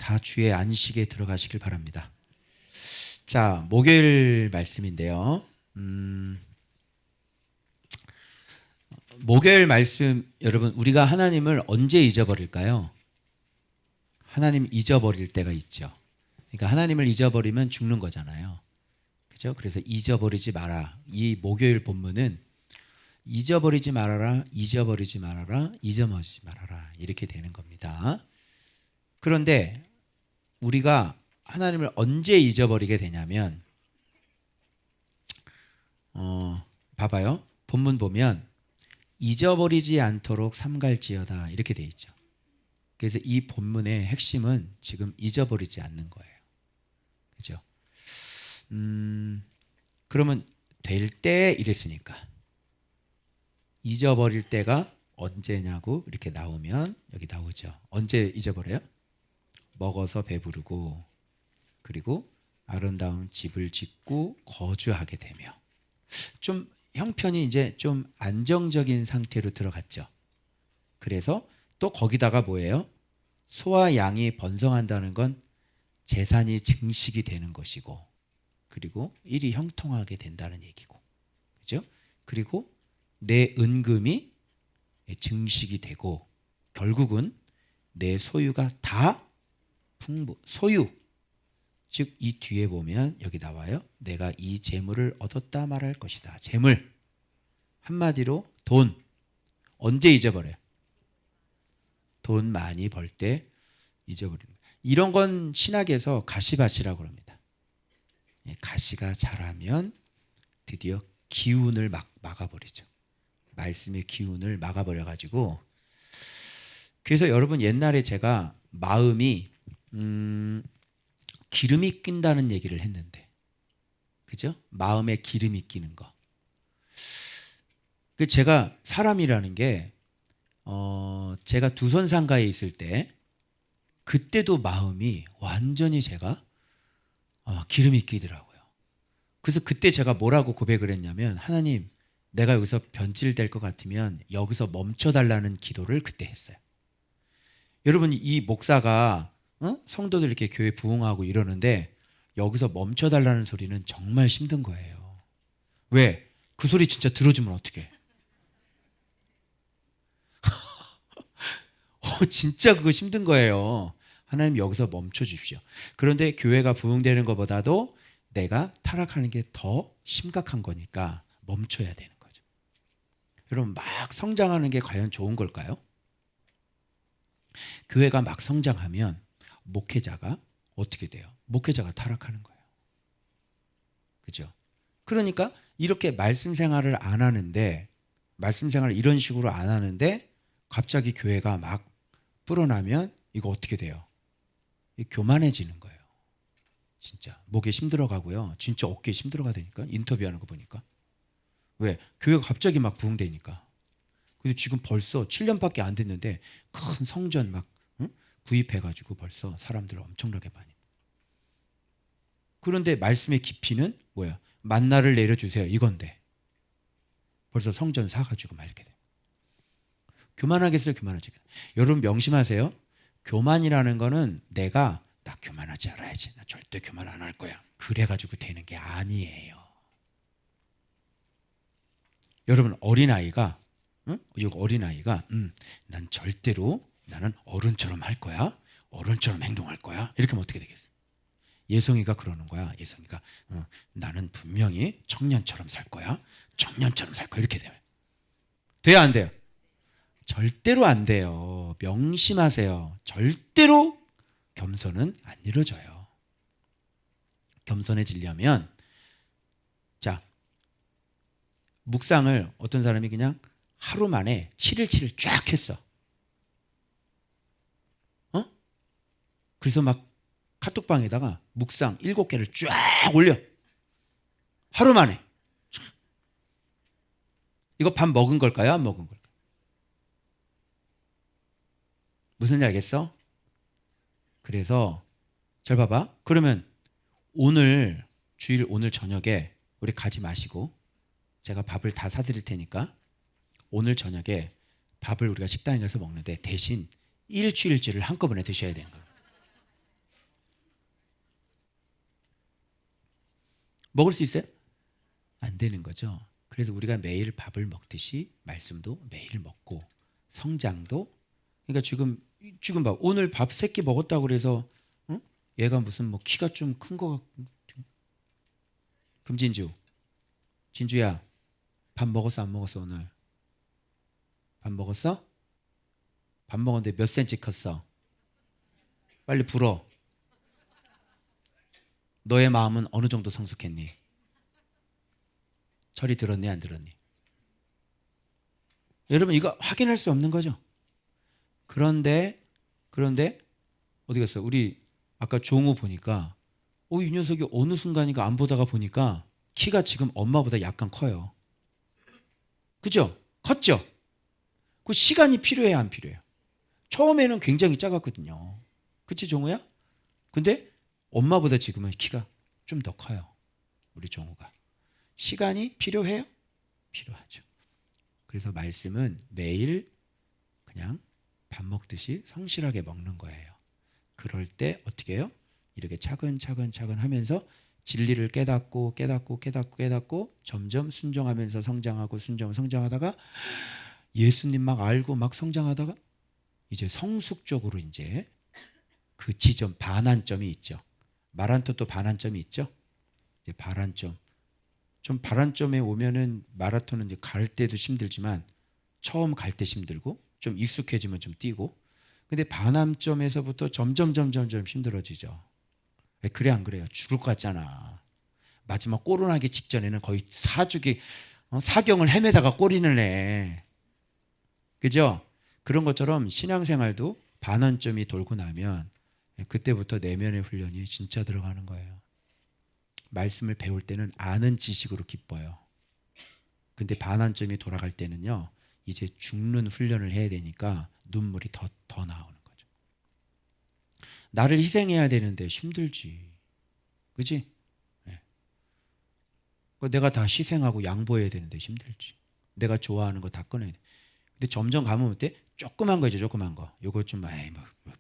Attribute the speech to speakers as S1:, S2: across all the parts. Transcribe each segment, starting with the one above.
S1: 다 주의 안식에 들어가시길 바랍니다. 자, 목요일 말씀인데요. 목요일 말씀, 여러분, 우리가 하나님을 언제 잊어버릴까요? 하나님 잊어버릴 때가 있죠. 그러니까 하나님을 잊어버리면 죽는 거잖아요. 그죠? 그래서 잊어버리지 마라. 이 목요일 본문은 잊어버리지 말아라, 잊어버리지 말아라, 잊어버리지 말아라. 이렇게 되는 겁니다. 그런데 우리가 하나님을 언제 잊어버리게 되냐면, 봐봐요. 본문 보면 잊어버리지 않도록 삼갈지어다 이렇게 돼 있죠. 그래서 이 본문의 핵심은 지금 잊어버리지 않는 거예요. 그죠? 그러면 될 때 이랬으니까 잊어버릴 때가 언제냐고 이렇게 나오면 여기 나오죠. 언제 잊어버려요? 먹어서 배부르고 그리고 아름다운 집을 짓고 거주하게 되며 좀 형편이 이제 좀 안정적인 상태로 들어갔죠. 그래서 또 거기다가 뭐예요? 소와 양이 번성한다는 건 재산이 증식이 되는 것이고 그리고 일이 형통하게 된다는 얘기고 그죠? 그리고 내 은금이 증식이 되고 결국은 내 소유가 다 소유 즉 이 뒤에 보면 여기 나와요. 내가 이 재물을 얻었다 말할 것이다. 재물 한마디로 돈. 언제 잊어버려요? 돈 많이 벌 때 잊어버리는 거예요. 이런 건 신학에서 가시밭이라고 합니다. 가시가 자라면 드디어 기운을 막아버리죠. 말씀의 기운을 막아버려가지고 그래서 여러분 옛날에 제가 마음이 기름이 낀다는 얘기를 했는데 그죠? 마음에 기름이 끼는 거. 제가 사람이라는 게 제가 두선상가에 있을 때 그때도 마음이 완전히 제가 기름이 끼더라고요. 그래서 그때 제가 뭐라고 고백을 했냐면 하나님 내가 여기서 변질될 것 같으면 여기서 멈춰달라는 기도를 그때 했어요. 여러분 이 목사가 성도들 이렇게 교회 부흥하고 이러는데 여기서 멈춰달라는 소리는 정말 힘든 거예요. 왜? 그 소리 진짜 들어주면 어떡해? 진짜 그거 힘든 거예요. 하나님 여기서 멈춰 주십시오. 그런데 교회가 부흥되는 것보다도 내가 타락하는 게 더 심각한 거니까 멈춰야 되는 거죠. 여러분 막 성장하는 게 과연 좋은 걸까요? 교회가 막 성장하면 목회자가 어떻게 돼요? 목회자가 타락하는 거예요. 그죠? 그러니까 이렇게 말씀 생활을 안 하는데 말씀 생활을 이런 식으로 안 하는데 갑자기 교회가 막 불어나면 이거 어떻게 돼요? 교만해지는 거예요. 진짜 목에 힘들어가고요. 진짜 어깨에 힘들어가 되니까 인터뷰하는 거 보니까 왜? 교회가 갑자기 막 부흥되니까. 근데 지금 벌써 7년밖에 안 됐는데 큰 성전 막 구입해가지고 벌써 사람들 엄청나게 많이. 그런데 말씀의 깊이는 뭐야? 만나를 내려주세요 이건데 벌써 성전 사가지고 막 이렇게 돼. 교만하겠어요? 교만하지? 여러분 명심하세요. 교만이라는 거는 내가 나 교만하지 않아야지. 나 절대 교만 안 할 거야. 그래가지고 되는 게 아니에요. 여러분 어린아이가 난 절대로 나는 어른처럼 할 거야. 어른처럼 행동할 거야. 이렇게 하면 어떻게 되겠어? 예성이가 그러는 거야. 예성이가 나는 분명히 청년처럼 살 거야. 청년처럼 살 거야. 이렇게 돼요. 돼야 안 돼요? 절대로 안 돼요. 명심하세요. 절대로 겸손은 안 이루어져요. 겸손해지려면 자 묵상을 어떤 사람이 그냥 하루 만에 7일치를 쫙 했어. 그래서 막 카톡방에다가 묵상 7개를 쫙 올려. 하루 만에. 이거 밥 먹은 걸까요? 안 먹은 걸까요? 무슨 알겠어? 그래서 잘 봐봐. 그러면 주일 오늘 저녁에 우리 가지 마시고 제가 밥을 다 사드릴 테니까 오늘 저녁에 밥을 우리가 식당에 가서 먹는데 대신 일주일치를 한꺼번에 드셔야 되는 거예요. 먹을 수 있어요? 안 되는 거죠. 그래서 우리가 매일 밥을 먹듯이 말씀도 매일 먹고 성장도, 그러니까 지금 봐, 오늘 밥 3끼 먹었다고 그래서 응? 얘가 무슨 뭐 키가 좀 큰 거 같고. 금진주, 진주야, 밥 먹었어 안 먹었어? 오늘 밥 먹었어? 밥 먹었는데 몇 센치 컸어? 빨리 불어. 너의 마음은 어느 정도 성숙했니? 철이 들었니 안 들었니? 여러분, 이거 확인할 수 없는 거죠. 그런데 어디 갔어? 우리 아까 종우 보니까 이 녀석이 어느 순간인가 안 보다가 보니까 키가 지금 엄마보다 약간 커요. 그죠? 컸죠? 그 시간이 필요해야 안 필요해요? 처음에는 굉장히 작았거든요. 그치 종우야? 근데 엄마보다 지금은 키가 좀 더 커요. 우리 종우가. 시간이 필요해요? 필요하죠. 그래서 말씀은 매일 그냥 밥 먹듯이 성실하게 먹는 거예요. 그럴 때 어떻게 해요? 이렇게 차근차근 하면서 진리를 깨닫고 점점 순종하면서 성장하고 성장하다가 예수님 막 알고 막 성장하다가 이제 성숙적으로 이제 그 지점 반환점이 있죠. 마라톤도 반환점이 있죠. 이제 반환점에 오면은 마라톤은 이제 갈 때도 힘들지만 처음 갈 때 힘들고 좀 익숙해지면 좀 뛰고, 근데 반환점에서부터 점점 힘들어지죠. 그래 안 그래요? 죽을 것 같잖아. 마지막 꼬론하기 직전에는 거의 사경을 헤매다가 꼬리를 내. 그죠? 그런 것처럼 신앙생활도 반환점이 돌고 나면 그때부터 내면의 훈련이 진짜 들어가는 거예요. 말씀을 배울 때는 아는 지식으로 기뻐요. 근데 반환점이 돌아갈 때는요, 이제 죽는 훈련을 해야 되니까 눈물이 더 나오는 거죠. 나를 희생해야 되는데 힘들지. 그지? 네. 내가 다 희생하고 양보해야 되는데 힘들지. 내가 좋아하는 거 다 꺼내야 돼. 근데 점점 가면 어때? 조그만 거죠, 조그만 거. 요거 좀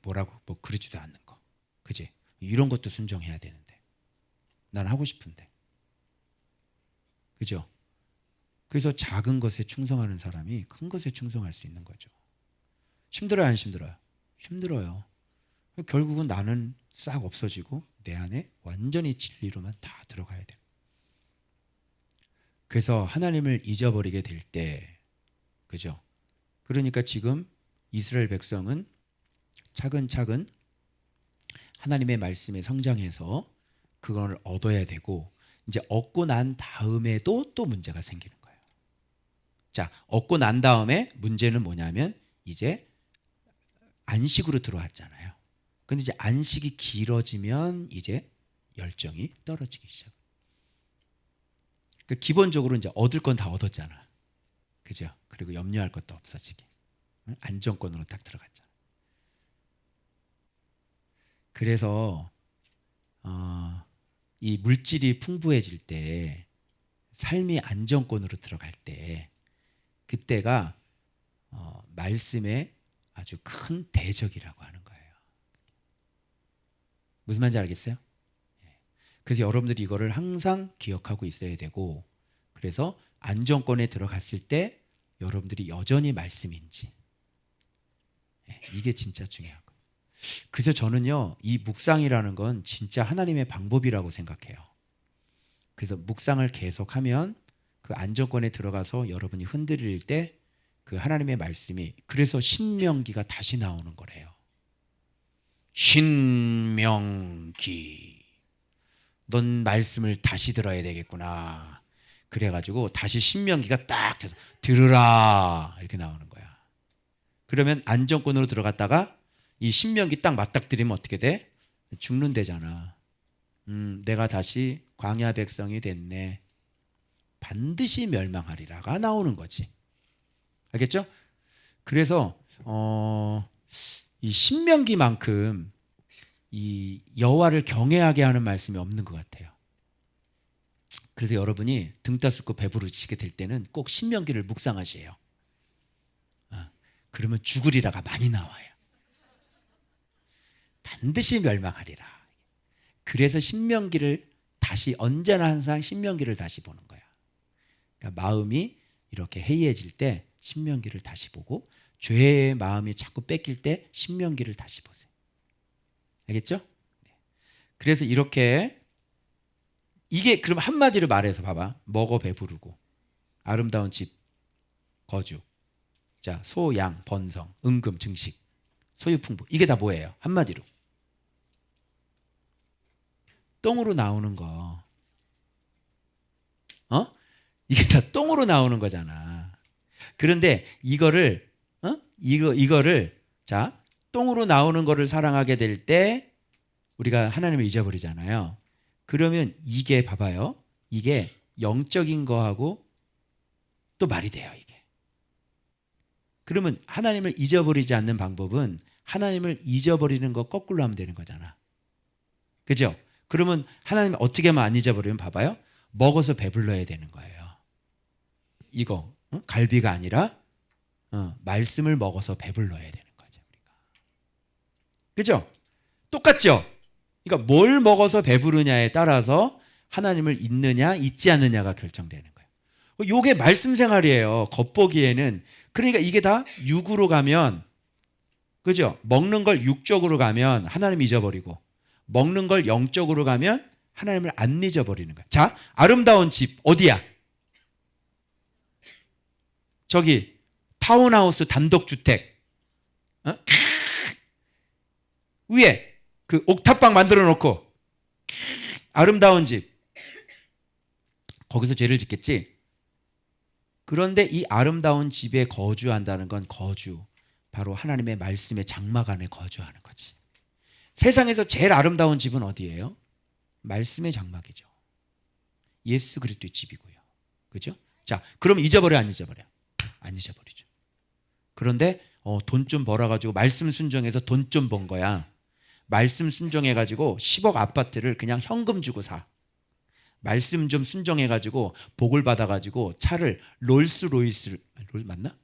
S1: 뭐라고 뭐 그러지도 않는 거. 그지? 이런 것도 순종해야 되는데. 난 하고 싶은데. 그죠? 그래서 작은 것에 충성하는 사람이 큰 것에 충성할 수 있는 거죠. 힘들어요, 안 힘들어요? 힘들어요. 결국은 나는 싹 없어지고 내 안에 완전히 진리로만 다 들어가야 돼요. 그래서 하나님을 잊어버리게 될 때, 그죠? 그러니까 지금 이스라엘 백성은 차근차근 하나님의 말씀에 성장해서 그걸 얻어야 되고, 이제 얻고 난 다음에도 또 문제가 생기는 거예요. 자, 얻고 난 다음에 문제는 뭐냐면 이제 안식으로 들어왔잖아요. 근데 이제 안식이 길어지면 이제 열정이 떨어지기 시작해요. 그러니까 기본적으로 이제 얻을 건 다 얻었잖아. 그죠? 그리고 염려할 것도 없어지게. 안정권으로 딱 들어갔잖아. 그래서 이 물질이 풍부해질 때, 삶이 안정권으로 들어갈 때, 그때가 말씀의 아주 큰 대적이라고 하는 거예요. 무슨 말인지 알겠어요? 그래서 여러분들이 이거를 항상 기억하고 있어야 되고, 그래서 안정권에 들어갔을 때 여러분들이 여전히 말씀인지, 이게 진짜 중요한 거예요. 그래서 저는요, 이 묵상이라는 건 진짜 하나님의 방법이라고 생각해요. 그래서 묵상을 계속하면 그 안정권에 들어가서 여러분이 흔들릴 때 그 하나님의 말씀이, 그래서 신명기가 다시 나오는 거래요. 신명기, 넌 말씀을 다시 들어야 되겠구나. 그래가지고 다시 신명기가 딱 돼서 들으라 이렇게 나오는 거야. 그러면 안정권으로 들어갔다가 이 신명기 딱 맞닥뜨리면 어떻게 돼? 죽는다잖아. 내가 다시 광야 백성이 됐네. 반드시 멸망하리라가 나오는 거지. 알겠죠? 그래서 이 신명기만큼 이 여호와를 경외하게 하는 말씀이 없는 것 같아요. 그래서 여러분이 등 따숩고 배부르시게 될 때는 꼭 신명기를 묵상하셔요. 그러면 죽으리라가 많이 나와요. 반드시 멸망하리라. 그래서 신명기를 다시 언제나 항상 신명기를 다시 보는 거야. 그러니까 마음이 이렇게 해이해질 때 신명기를 다시 보고 죄의 마음이 자꾸 뺏길 때 신명기를 다시 보세요. 알겠죠? 그래서 이렇게 이게 그럼 한마디로 말해서 봐봐. 먹어 배부르고 아름다운 집 거주. 자, 소, 양, 번성, 은금, 증식, 소유풍부. 이게 다 뭐예요? 한마디로. 똥으로 나오는 거. 이게 다 똥으로 나오는 거잖아. 그런데 이거를 이거를 자, 똥으로 나오는 거를 사랑하게 될 때 우리가 하나님을 잊어버리잖아요. 그러면 이게 봐봐요. 이게 영적인 거하고 또 말이 돼요, 이게. 그러면 하나님을 잊어버리지 않는 방법은 하나님을 잊어버리는 거 거꾸로 하면 되는 거잖아. 그죠? 그러면 하나님 어떻게 하면 안 잊어버리면 봐봐요. 먹어서 배불러야 되는 거예요. 이거 갈비가 아니라 말씀을 먹어서 배불러야 되는 거죠, 우리가. 그죠? 똑같죠? 그러니까 뭘 먹어서 배부르냐에 따라서 하나님을 잊느냐 잊지 않느냐가 결정되는 거예요. 이게 말씀 생활이에요. 겉보기에는. 그러니까 이게 다 육으로 가면, 그죠? 먹는 걸 육적으로 가면 하나님 잊어버리고, 먹는 걸 영적으로 가면 하나님을 안 잊어버리는 거야. 자, 아름다운 집 어디야? 저기 타운하우스 단독주택 위에 그 옥탑방 만들어 놓고 아름다운 집, 거기서 죄를 짓겠지. 그런데 이 아름다운 집에 거주한다는 건 바로 하나님의 말씀의 장막 안에 거주하는 거지. 세상에서 제일 아름다운 집은 어디예요? 말씀의 장막이죠. 예수 그리스도의 집이고요. 그죠? 자, 그럼 잊어버려 안 잊어버려? 안 잊어버리죠. 그런데 돈 좀 벌어가지고 말씀 순종해서 돈 좀 번 거야. 말씀 순종해가지고 10억 아파트를 그냥 현금 주고 사. 말씀 좀 순종해가지고 복을 받아가지고 차를 롤스로이스, 맞나?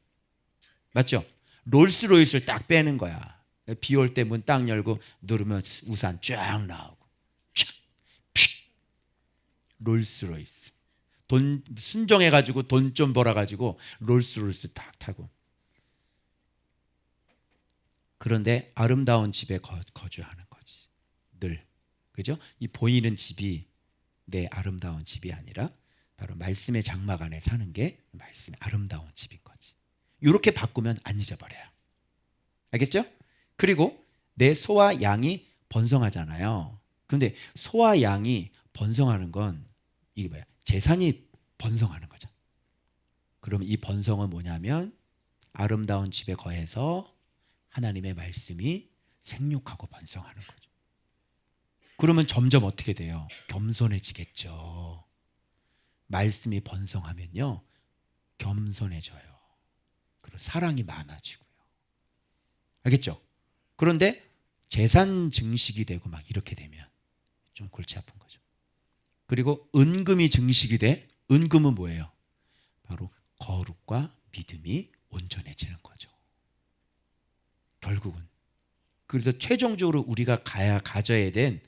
S1: 맞죠? 롤스로이스를 딱 빼는 거야. 비 올 때 문 딱 열고 누르면 우산 쫙 나오고 쫙 롤스로이스. 돈 순종해가지고 돈 좀 벌어가지고 롤스로이스 딱 타고. 그런데 아름다운 집에 거주하는 거지. 늘. 그죠? 이 보이는 집이 내 아름다운 집이 아니라 바로 말씀의 장막 안에 사는 게 말씀의 아름다운 집인 거지. 이렇게 바꾸면 안 잊어버려요. 알겠죠? 그리고 내 소와 양이 번성하잖아요. 그런데 소와 양이 번성하는 건 이게 뭐야? 재산이 번성하는 거죠. 그럼 이 번성은 뭐냐면 아름다운 집에 거해서 하나님의 말씀이 생육하고 번성하는 거죠. 그러면 점점 어떻게 돼요? 겸손해지겠죠. 말씀이 번성하면요, 겸손해져요. 그리고 사랑이 많아지고요. 알겠죠? 그런데 재산 증식이 되고 막 이렇게 되면 좀 골치 아픈 거죠. 그리고 은금이 증식이 돼. 은금은 뭐예요? 바로 거룩과 믿음이 온전해지는 거죠. 결국은. 그래서 최종적으로 우리가 가져야 될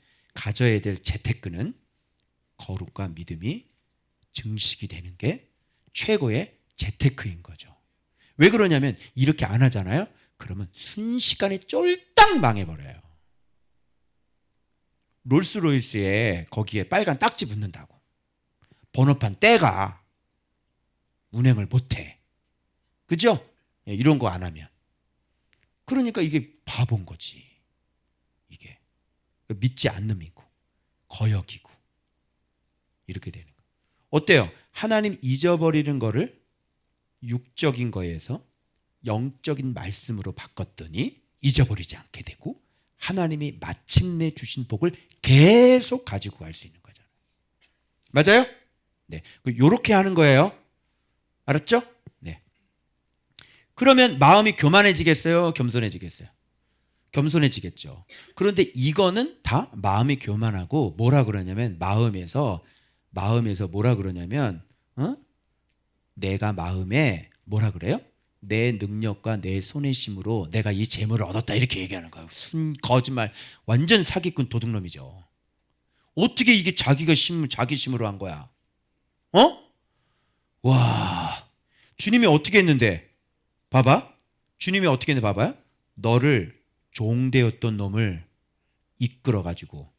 S1: 재테크는 거룩과 믿음이 증식이 되는 게 최고의 재테크인 거죠. 왜 그러냐면 이렇게 안 하잖아요. 그러면 순식간에 쫄딱 망해버려요. 롤스로이스에 거기에 빨간 딱지 붙는다고. 번호판 떼가 운행을 못해. 그죠? 이런 거 안 하면. 그러니까 이게 바본 거지. 이게 믿지 않음이고 거역이고 이렇게 되는 거. 어때요? 하나님 잊어버리는 거를 육적인 거에서 영적인 말씀으로 바꿨더니 잊어버리지 않게 되고 하나님이 마침내 주신 복을 계속 가지고 갈 수 있는 거잖아요. 맞아요? 네, 요렇게 하는 거예요. 알았죠? 네. 그러면 마음이 교만해지겠어요? 겸손해지겠어요? 겸손해지겠죠. 그런데 이거는 다 마음이 교만하고 뭐라 그러냐면 마음에서 뭐라 그러냐면 내가 마음에 뭐라 그래요? 내 능력과 내 손의 힘으로 내가 이 재물을 얻었다 이렇게 얘기하는 거예요. 거짓말. 완전 사기꾼 도둑놈이죠. 어떻게 이게 자기 힘으로 한 거야? 어? 와, 주님이 어떻게 했는데? 봐봐. 주님이 어떻게 했는데 봐봐요. 너를 종되었던 놈을 이끌어가지고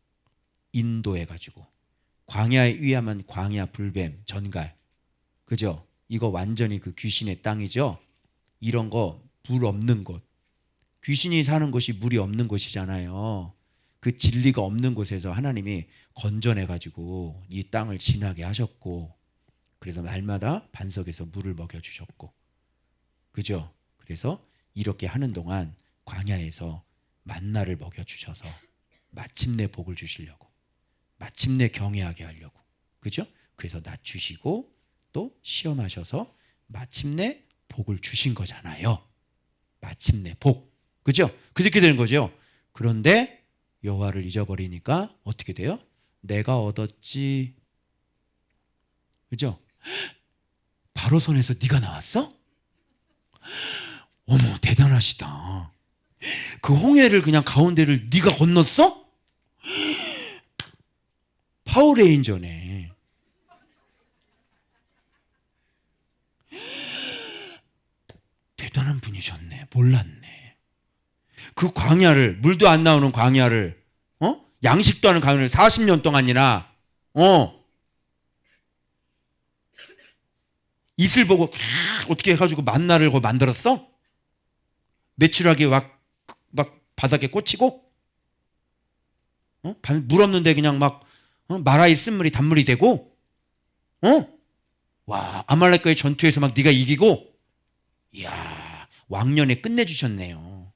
S1: 인도해가지고 광야에 위하면 광야 불뱀 전갈, 그죠? 이거 완전히 그 귀신의 땅이죠. 이런 거 물 없는 곳, 귀신이 사는 곳이 물이 없는 곳이잖아요. 그 진리가 없는 곳에서 하나님이 건져내가지고 이 땅을 지나게 하셨고, 그래서 날마다 반석에서 물을 먹여주셨고, 그죠? 그래서 이렇게 하는 동안 광야에서 만나를 먹여주셔서 마침내 복을 주시려고, 마침내 경외하게 하려고, 그죠? 그래서 낮추시고 또 시험하셔서 마침내 복을 주신 거잖아요. 마침내 복, 그죠? 그렇게 되는 거죠. 그런데 여호와를 잊어버리니까 어떻게 돼요? 내가 얻었지, 그죠? 바로 손에서 네가 나왔어? 어머, 대단하시다. 그 홍해를 그냥 가운데를 네가 건넜어? 파워레인저네. 대단한 분이셨네. 몰랐네. 그 광야를, 물도 안 나오는 광야를, 양식도 하는 광야를 40년 동안이나, 이슬 보고 어떻게 해가지고 만나를 만들었어? 메추라기 막 바닥에 꽂히고, 물 없는데 그냥 막 마라의 쓴물이 단물이 되고, 와, 아말렉과의 전투에서 막 네가 이기고, 이야, 왕년에 끝내주셨네요.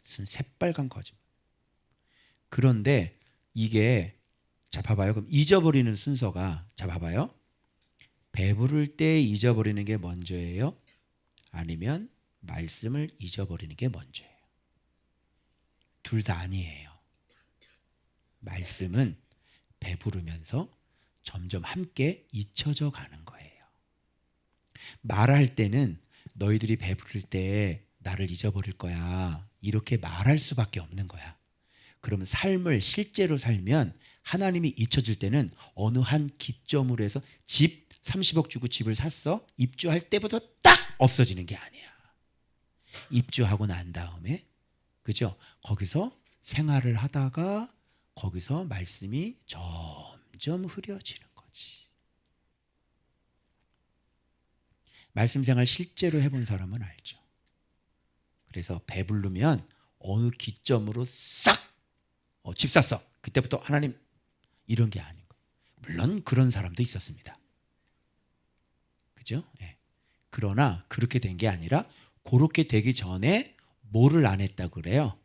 S1: 무슨 새빨간 거짓말. 그런데 이게, 자 봐봐요. 그럼 잊어버리는 순서가, 자 봐봐요. 배부를 때 잊어버리는 게 먼저예요? 아니면 말씀을 잊어버리는 게 먼저예요? 둘 다 아니에요. 말씀은 배부르면서 점점 함께 잊혀져 가는 거예요. 말할 때는 너희들이 배부를 때 나를 잊어버릴 거야, 이렇게 말할 수밖에 없는 거야. 그러면 삶을 실제로 살면 하나님이 잊혀질 때는 어느 한 기점으로 해서 집 30억 주고 집을 샀어? 입주할 때부터 딱 없어지는 게 아니야. 입주하고 난 다음에, 그죠? 거기서 생활을 하다가 거기서 말씀이 점점 흐려지는 거지. 말씀 생활 실제로 해본 사람은 알죠. 그래서 배부르면 어느 기점으로 싹 집 샀어. 그때부터 하나님, 이런 게 아닌 거. 물론 그런 사람도 있었습니다. 그죠? 예. 그러나 그렇게 된 게 아니라, 그렇게 되기 전에 뭐를 안 했다고 그래요?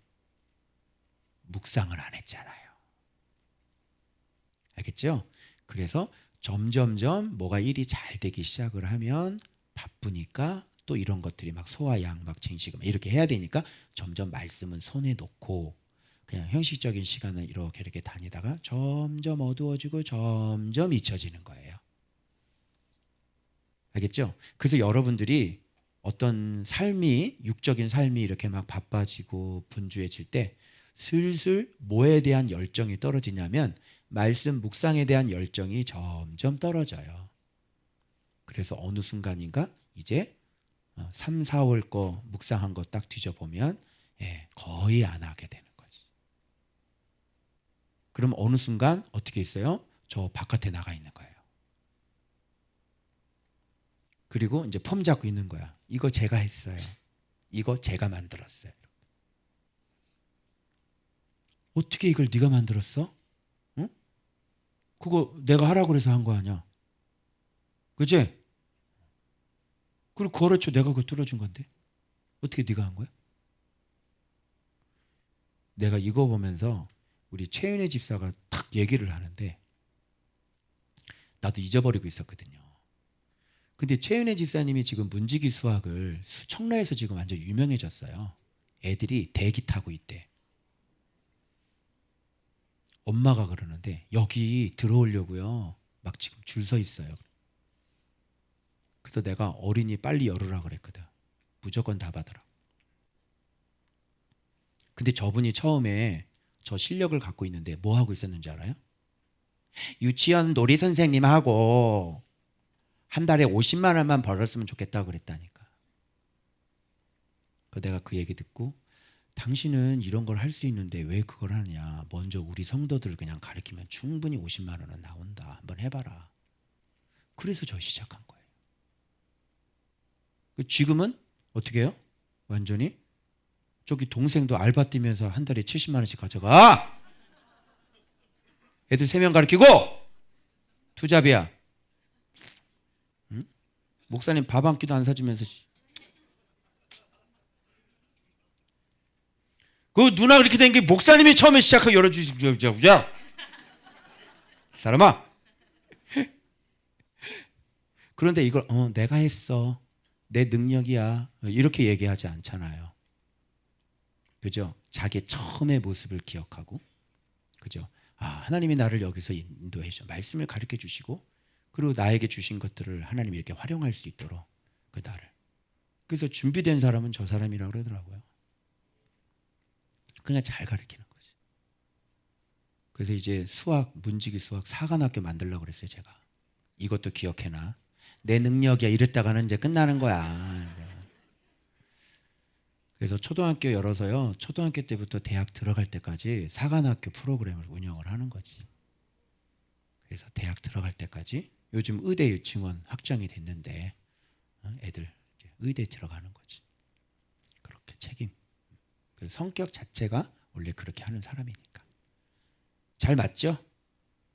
S1: 묵상을 안 했잖아요. 알겠죠? 그래서 점점점 뭐가 일이 잘 되기 시작을 하면 바쁘니까 또 이런 것들이 막 소화 양막 쟁식 이렇게 해야 되니까 점점 말씀은 손에 놓고 그냥 형식적인 시간을 이렇게 다니다가 점점 어두워지고 점점 잊혀지는 거예요. 알겠죠? 그래서 여러분들이 어떤 삶이, 육적인 삶이 이렇게 막 바빠지고 분주해질 때 슬슬 뭐에 대한 열정이 떨어지냐면 말씀 묵상에 대한 열정이 점점 떨어져요. 그래서 어느 순간인가 이제 3, 4월 거 묵상한 거 딱 뒤져보면 거의 안 하게 되는 거지. 그럼 어느 순간 어떻게 있어요? 저 바깥에 나가 있는 거예요. 그리고 이제 폼 잡고 있는 거야. 이거 제가 했어요. 이거 제가 만들었어요. 어떻게 이걸 네가 만들었어? 응? 그거 내가 하라고 그래서 한 거 아니야. 그치? 그리고 그렇죠. 내가 그거 뚫어준 건데. 어떻게 네가 한 거야? 내가 이거 보면서 우리 최윤혜 집사가 탁 얘기를 하는데 나도 잊어버리고 있었거든요. 근데 최윤혜 집사님이 지금 문지기 수학을 청라에서 지금 완전 유명해졌어요. 애들이 대기 타고 있대. 엄마가 그러는데 여기 들어오려고요. 막 지금 줄 서 있어요. 그래서 내가 어린이 빨리 열으라 그랬거든. 무조건 다 받으라. 근데 저분이 처음에 저 실력을 갖고 있는데 뭐 하고 있었는지 알아요? 유치원 놀이 선생님하고 한 달에 50만 원만 벌었으면 좋겠다고 그랬다니까. 내가 그 얘기 듣고 당신은 이런 걸 할 수 있는데 왜 그걸 하냐. 먼저 우리 성도들을 그냥 가르치면 충분히 50만 원은 나온다. 한번 해봐라. 그래서 저 시작한 거예요. 지금은 어떻게 해요? 완전히 저기 동생도 알바 뛰면서 한 달에 70만 원씩 가져가. 애들 3명 가르치고 투잡이야. 응? 목사님 밥 한 끼도 안 사주면서. 그 누나 그렇게 된 게 목사님이 처음에 시작하고 열어주시자 사람아. 그런데 이걸 내가 했어, 내 능력이야, 이렇게 얘기하지 않잖아요. 그죠? 자기 처음의 모습을 기억하고, 그죠? 하나님이 나를 여기서 인도해 주셔, 말씀을 가르쳐 주시고, 그리고 나에게 주신 것들을 하나님이 이렇게 활용할 수 있도록 그 나를. 그래서 준비된 사람은 저 사람이라고 그러더라고요. 그냥 잘 가르치는 거지. 그래서 이제 문지기 수학 사관학교 만들려고 그랬어요, 제가. 이것도 기억해놔. 내 능력이야 이랬다가는 이제 끝나는 거야. 그래서 초등학교 열어서요, 초등학교 때부터 대학 들어갈 때까지 사관학교 프로그램을 운영을 하는 거지. 그래서 대학 들어갈 때까지, 요즘 의대 유치원 확정이 됐는데 애들 이제 의대 들어가는 거지. 그렇게 책임. 그 성격 자체가 원래 그렇게 하는 사람이니까. 잘 맞죠?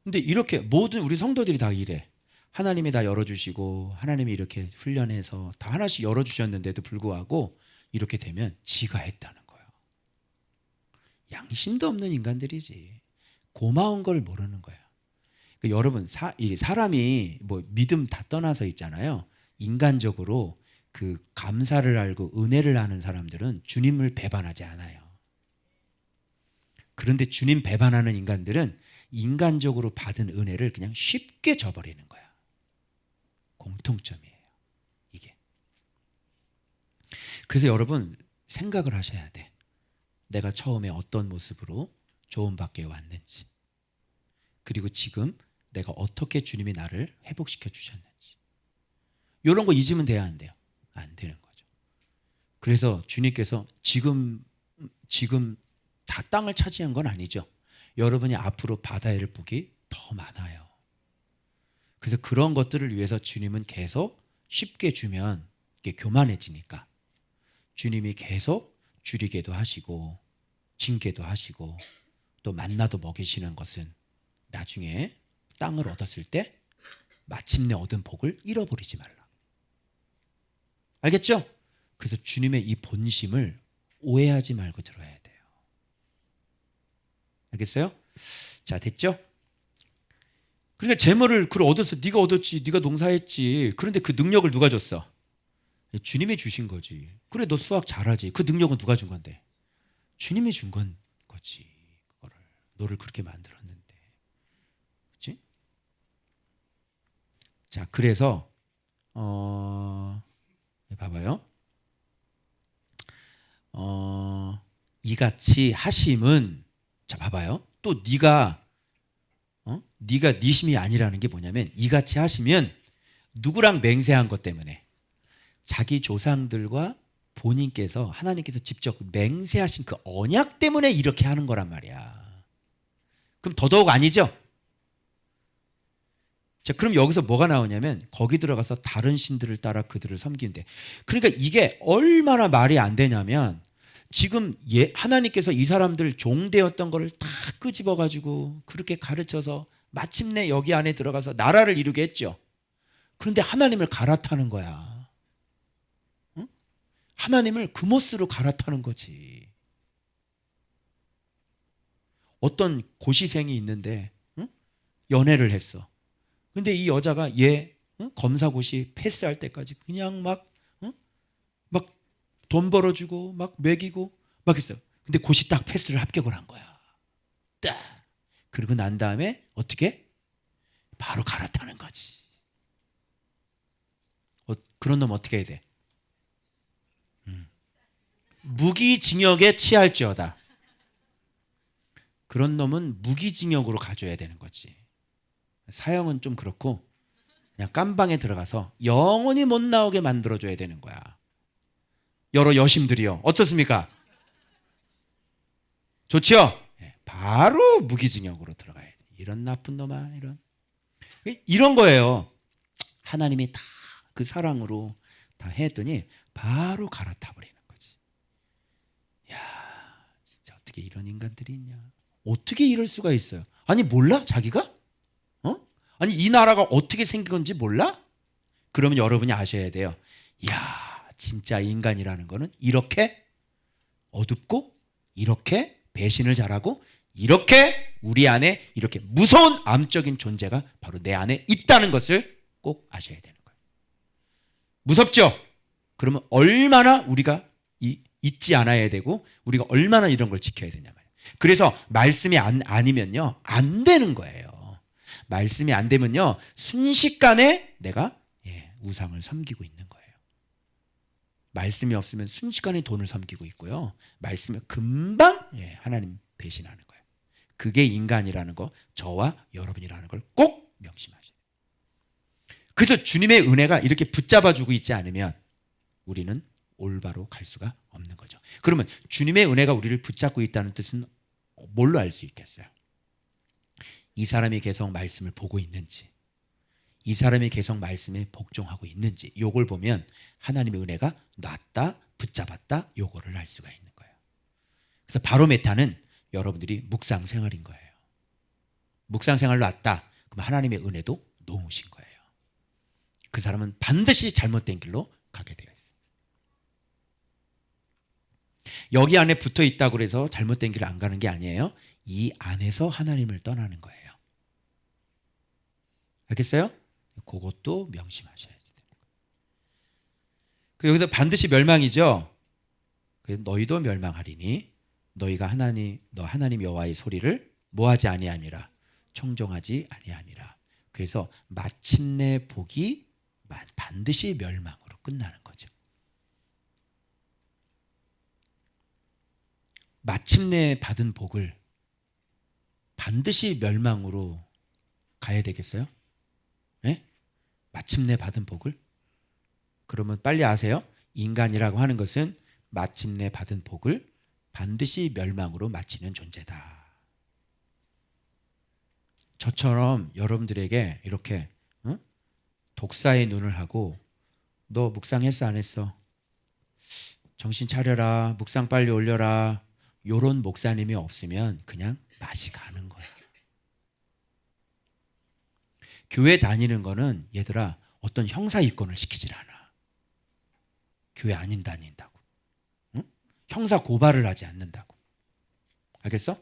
S1: 근데 이렇게 모든 우리 성도들이 다 이래. 하나님이 다 열어주시고 하나님이 이렇게 훈련해서 다 하나씩 열어주셨는데도 불구하고 이렇게 되면 지가 했다는 거예요. 양심도 없는 인간들이지. 고마운 걸 모르는 거예요. 그러니까 여러분, 사람이 뭐 믿음 다 떠나서 있잖아요. 인간적으로 그 감사를 알고 은혜를 아는 사람들은 주님을 배반하지 않아요. 그런데 주님 배반하는 인간들은 인간적으로 받은 은혜를 그냥 쉽게 저버리는 거야. 공통점이에요, 이게. 그래서 여러분 생각을 하셔야 돼. 내가 처음에 어떤 모습으로 좋은 밖에 왔는지, 그리고 지금 내가 어떻게 주님이 나를 회복시켜 주셨는지. 이런 거 잊으면 돼야 안 돼요? 안 되는 거죠. 그래서 주님께서 지금 다 땅을 차지한 건 아니죠. 여러분이 앞으로 바다의 복이 더 많아요. 그래서 그런 것들을 위해서 주님은 계속 쉽게 주면 이게 교만해지니까 주님이 계속 줄이게도 하시고 징계도 하시고 또 만나도 먹이시는 것은 나중에 땅을 얻었을 때 마침내 얻은 복을 잃어버리지 말라. 알겠죠? 그래서 주님의 이 본심을 오해하지 말고 들어야 돼요. 알겠어요? 자, 됐죠? 그러니까 재물을 얻었어. 네가 얻었지. 네가 농사했지. 그런데 그 능력을 누가 줬어? 주님이 주신 거지. 그래, 너 수학 잘하지. 그 능력은 누가 준 건데? 주님이 준 건 거지. 그거를 너를 그렇게 만들었는데. 그렇지? 자, 그래서 봐봐요. 이같이 하심은, 자, 봐봐요. 또 네가 네 심이 아니라는 게 뭐냐면, 이같이 하시면 누구랑 맹세한 것 때문에, 자기 조상들과 본인께서 하나님께서 직접 맹세하신 그 언약 때문에 이렇게 하는 거란 말이야. 그럼 더더욱 아니죠? 자, 그럼 여기서 뭐가 나오냐면, 거기 들어가서 다른 신들을 따라 그들을 섬기는데, 그러니까 이게 얼마나 말이 안 되냐면, 지금 하나님께서 이 사람들 종되었던 거를 다 끄집어 가지고 그렇게 가르쳐서 마침내 여기 안에 들어가서 나라를 이루게 했죠. 그런데 하나님을 갈아타는 거야. 응? 하나님을 그모스로 갈아타는 거지. 어떤 고시생이 있는데 연애를 했어. 근데 이 여자가 검사고시 패스할 때까지 그냥 막 돈 벌어주고 막 먹이고 막 했어요. 근데 고시 딱 패스를 합격을 한 거야. 딱. 그리고 난 다음에 어떻게? 바로 갈아타는 거지. 그런 놈 어떻게 해야 돼? 무기징역에 취할지어다. 그런 놈은 무기징역으로 가져야 되는 거지. 사형은 좀 그렇고 그냥 깜방에 들어가서 영원히 못 나오게 만들어줘야 되는 거야. 여러 여심들이요. 어떻습니까? 좋지요? 바로 무기징역으로 들어가야 돼. 이런 나쁜 놈아, 이런 거예요. 하나님이 다 그 사랑으로 다 했더니 바로 갈아타 버리는 거지. 야, 진짜 어떻게 이런 인간들이 있냐? 어떻게 이럴 수가 있어요? 아니 몰라? 자기가? 아니 이 나라가 어떻게 생긴 건지 몰라? 그러면 여러분이 아셔야 돼요. 야, 진짜 인간이라는 거는 이렇게 어둡고 이렇게 배신을 잘하고 이렇게 우리 안에 이렇게 무서운 암적인 존재가 바로 내 안에 있다는 것을 꼭 아셔야 되는 거예요. 무섭죠? 그러면 얼마나 우리가 잊지 않아야 되고 우리가 얼마나 이런 걸 지켜야 되냐 말이에요. 그래서 말씀이 아니면요 안 되는 거예요. 말씀이 안 되면요 순식간에 내가 우상을 섬기고 있는 거예요. 말씀이 없으면 순식간에 돈을 섬기고 있고요. 말씀이 금방 하나님 배신하는 거예요. 그게 인간이라는 거, 저와 여러분이라는 걸 꼭 명심하셔야 돼요. 그래서 주님의 은혜가 이렇게 붙잡아주고 있지 않으면 우리는 올바로 갈 수가 없는 거죠. 그러면 주님의 은혜가 우리를 붙잡고 있다는 뜻은 뭘로 알 수 있겠어요? 이 사람이 계속 말씀을 보고 있는지, 이 사람이 계속 말씀에 복종하고 있는지, 요걸 보면 하나님의 은혜가 놨다, 붙잡았다, 요거를 알 수가 있는 거예요. 그래서 바로메타는 여러분들이 묵상 생활인 거예요. 묵상 생활로 왔다, 그럼 하나님의 은혜도 놓으신 거예요. 그 사람은 반드시 잘못된 길로 가게 되어 있어요. 여기 안에 붙어 있다고 해서 잘못된 길을 안 가는 게 아니에요. 이 안에서 하나님을 떠나는 거예요. 알겠어요? 그것도 명심하셔야지. 여기서 반드시 멸망이죠. 너희도 멸망하리니 너희가 하나님 여호와의 소리를 뭐하지 아니함이라 청종하지 아니함이라. 그래서 마침내 복이 반드시 멸망으로 끝나는 거죠. 마침내 받은 복을 반드시 멸망으로 가야 되겠어요? 네? 마침내 받은 복을? 그러면 빨리 아세요. 인간이라고 하는 것은 마침내 받은 복을 반드시 멸망으로 마치는 존재다. 저처럼 여러분들에게 이렇게 독사의 눈을 하고 너 묵상했어 안 했어? 정신 차려라. 묵상 빨리 올려라. 요런 목사님이 없으면 그냥 맛이 가는 거야. 교회 다니는 거는 얘들아 어떤 형사 입건을 시키질 않아. 교회 안 다닌다고. 응? 형사 고발을 하지 않는다고. 알겠어?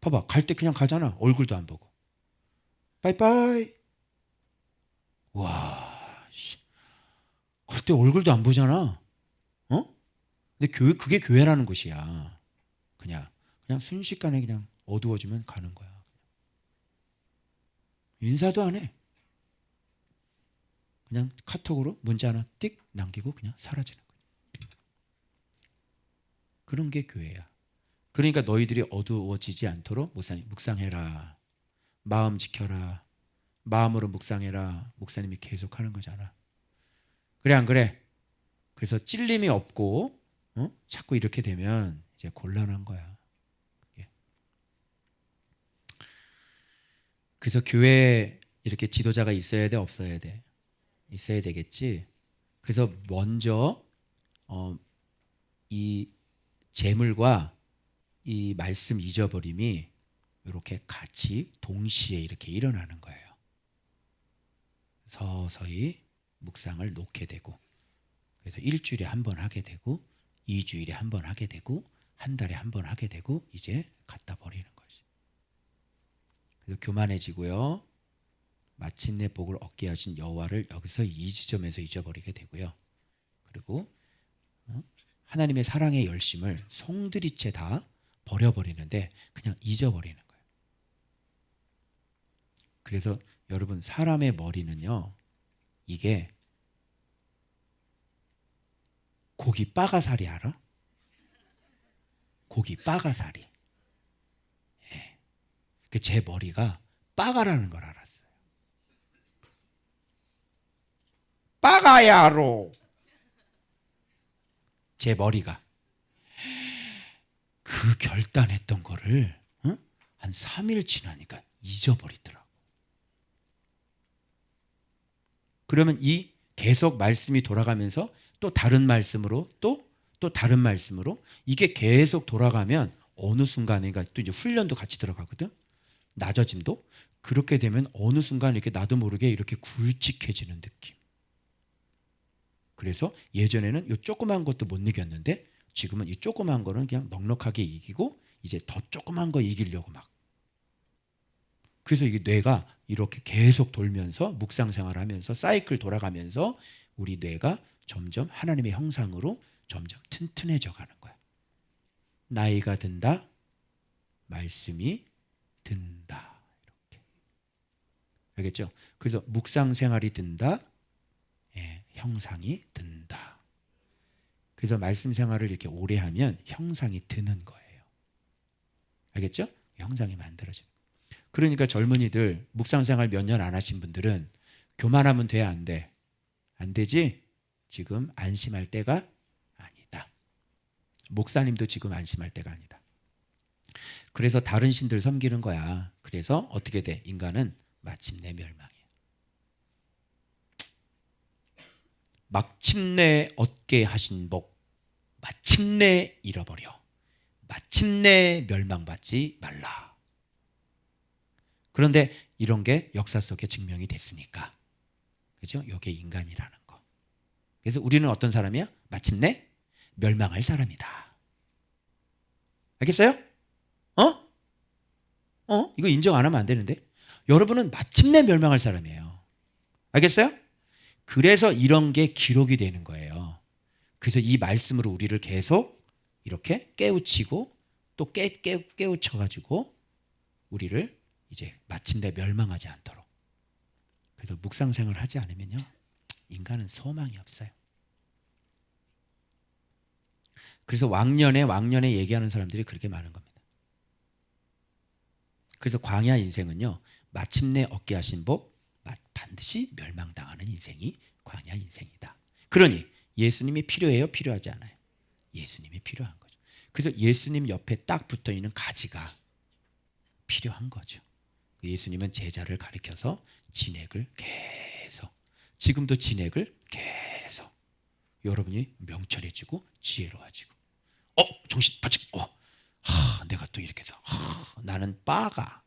S1: 봐봐. 갈 때 그냥 가잖아. 얼굴도 안 보고. 빠이빠이. 와, 갈 때 얼굴도 안 보잖아. 근데 그게 교회라는 것이야. 그냥 순식간에 그냥 어두워지면 가는 거야. 인사도 안 해. 그냥 카톡으로 문자 하나 띡 남기고 그냥 사라지는 거야. 그런 게 교회야. 그러니까 너희들이 어두워지지 않도록 묵상해라. 마음 지켜라. 마음으로 묵상해라. 목사님이 계속 하는 거잖아. 그래 안 그래? 그래서 찔림이 없고 자꾸 이렇게 되면 이제 곤란한 거야. 그래서 교회에 이렇게 지도자가 있어야 돼, 없어야 돼? 있어야 되겠지. 그래서 먼저 이 재물과 이 말씀 잊어버림이 이렇게 같이 동시에 이렇게 일어나는 거예요. 서서히 묵상을 놓게 되고, 그래서 일주일에 한 번 하게 되고, 2주일에 한 번 하게 되고, 한 달에 한 번 하게 되고, 이제 갖다 버리는 것이. 그래서 교만해지고요. 마침내 복을 얻게 하신 여호와를 여기서 이 지점에서 잊어버리게 되고요. 그리고 하나님의 사랑의 열심을 송두리째 다 버려버리는데 그냥 잊어버리는 거예요. 그래서 여러분 사람의 머리는요. 이게 고기 빠가사리 알아? 고기 빠가사리. 예. 제 머리가 빠가라는 걸 알았어요. 빠가야로. 제 머리가 그 결단했던 거를 한 3일 지나니까 잊어버리더라고. 그러면 이 계속 말씀이 돌아가면서 또 다른 말씀으로 또 다른 말씀으로 이게 계속 돌아가면 어느 순간에 또 이제 훈련도 같이 들어가거든. 낮아짐도. 그렇게 되면 어느 순간 이렇게 나도 모르게 이렇게 굵직해지는 느낌. 그래서 예전에는 이 조그만 것도 못 이겼는데 지금은 이 조그만 거는 그냥 넉넉하게 이기고 이제 더 조그만 거 이기려고 막. 그래서 이게 뇌가 이렇게 계속 돌면서 묵상 생활을 하면서 사이클 돌아가면서 우리 뇌가 점점 하나님의 형상으로 점점 튼튼해져 가는 거야. 나이가 든다. 말씀이 든다. 이렇게. 알겠죠? 그래서 묵상 생활이 든다. 예, 형상이 든다. 그래서 말씀 생활을 이렇게 오래 하면 형상이 드는 거예요. 알겠죠? 형상이 만들어져요. 그러니까 젊은이들 묵상 생활 몇 년 안 하신 분들은 교만하면 돼, 안 돼? 안 되지? 지금 안심할 때가 아니다. 목사님도 지금 안심할 때가 아니다. 그래서 다른 신들 섬기는 거야. 그래서 어떻게 돼? 인간은 마침내 멸망해. 마침내 얻게 하신 복 마침내 잃어버려. 마침내 멸망받지 말라. 그런데 이런 게 역사 속에 증명이 됐으니까. 그죠? 이게 인간이라는 거. 그래서 우리는 어떤 사람이야? 마침내 멸망할 사람이다. 알겠어요? 이거 인정 안 하면 안 되는데. 여러분은 마침내 멸망할 사람이에요. 알겠어요? 그래서 이런 게 기록이 되는 거예요. 그래서 이 말씀으로 우리를 계속 이렇게 깨우치고 또 깨우쳐가지고 우리를 이제 마침내 멸망하지 않도록. 그래서 묵상생활을 하지 않으면요, 인간은 소망이 없어요. 그래서 왕년에 얘기하는 사람들이 그렇게 많은 겁니다. 그래서 광야 인생은요, 마침내 얻게 하신 복 반드시 멸망당하는 인생이 광야 인생이다. 그러니 예수님이 필요해요? 필요하지 않아요? 예수님이 필요한 거죠. 그래서 예수님 옆에 딱 붙어있는 가지가 필요한 거죠. 예수님은 제자를 가리켜서 진액을 계속, 지금도 진액을 계속 여러분이 명철해지고 지혜로워지고, 정신 바짝, 내가 또 이렇게 돼. 나는 빠가.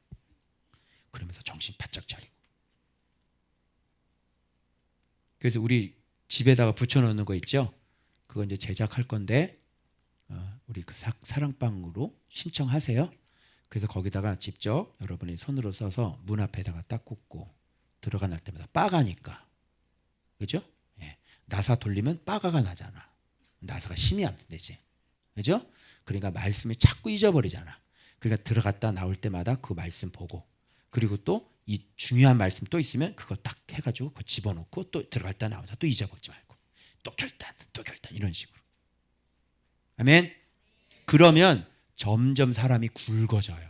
S1: 그러면서 정신 바짝 차리고. 그래서 우리 집에다가 붙여놓는 거 있죠? 그거 이제 제작할 건데 우리 그 사랑방으로 신청하세요. 그래서 거기다가 직접 여러분이 손으로 써서 문 앞에다가 딱 꽂고 들어가 날 때마다 빠가니까. 그죠? 예. 나사 돌리면 빠가가 나잖아. 나사가 힘이 안 되지. 그죠? 그러니까 말씀을 자꾸 잊어버리잖아. 그러니까 들어갔다 나올 때마다 그 말씀 보고, 그리고 또 이 중요한 말씀 또 있으면 그거 딱 해가지고 그거 집어넣고 또 들어갔다 나오자 또 잊어먹지 말고 또 결단 이런 식으로. 아멘. 그러면 점점 사람이 굵어져요.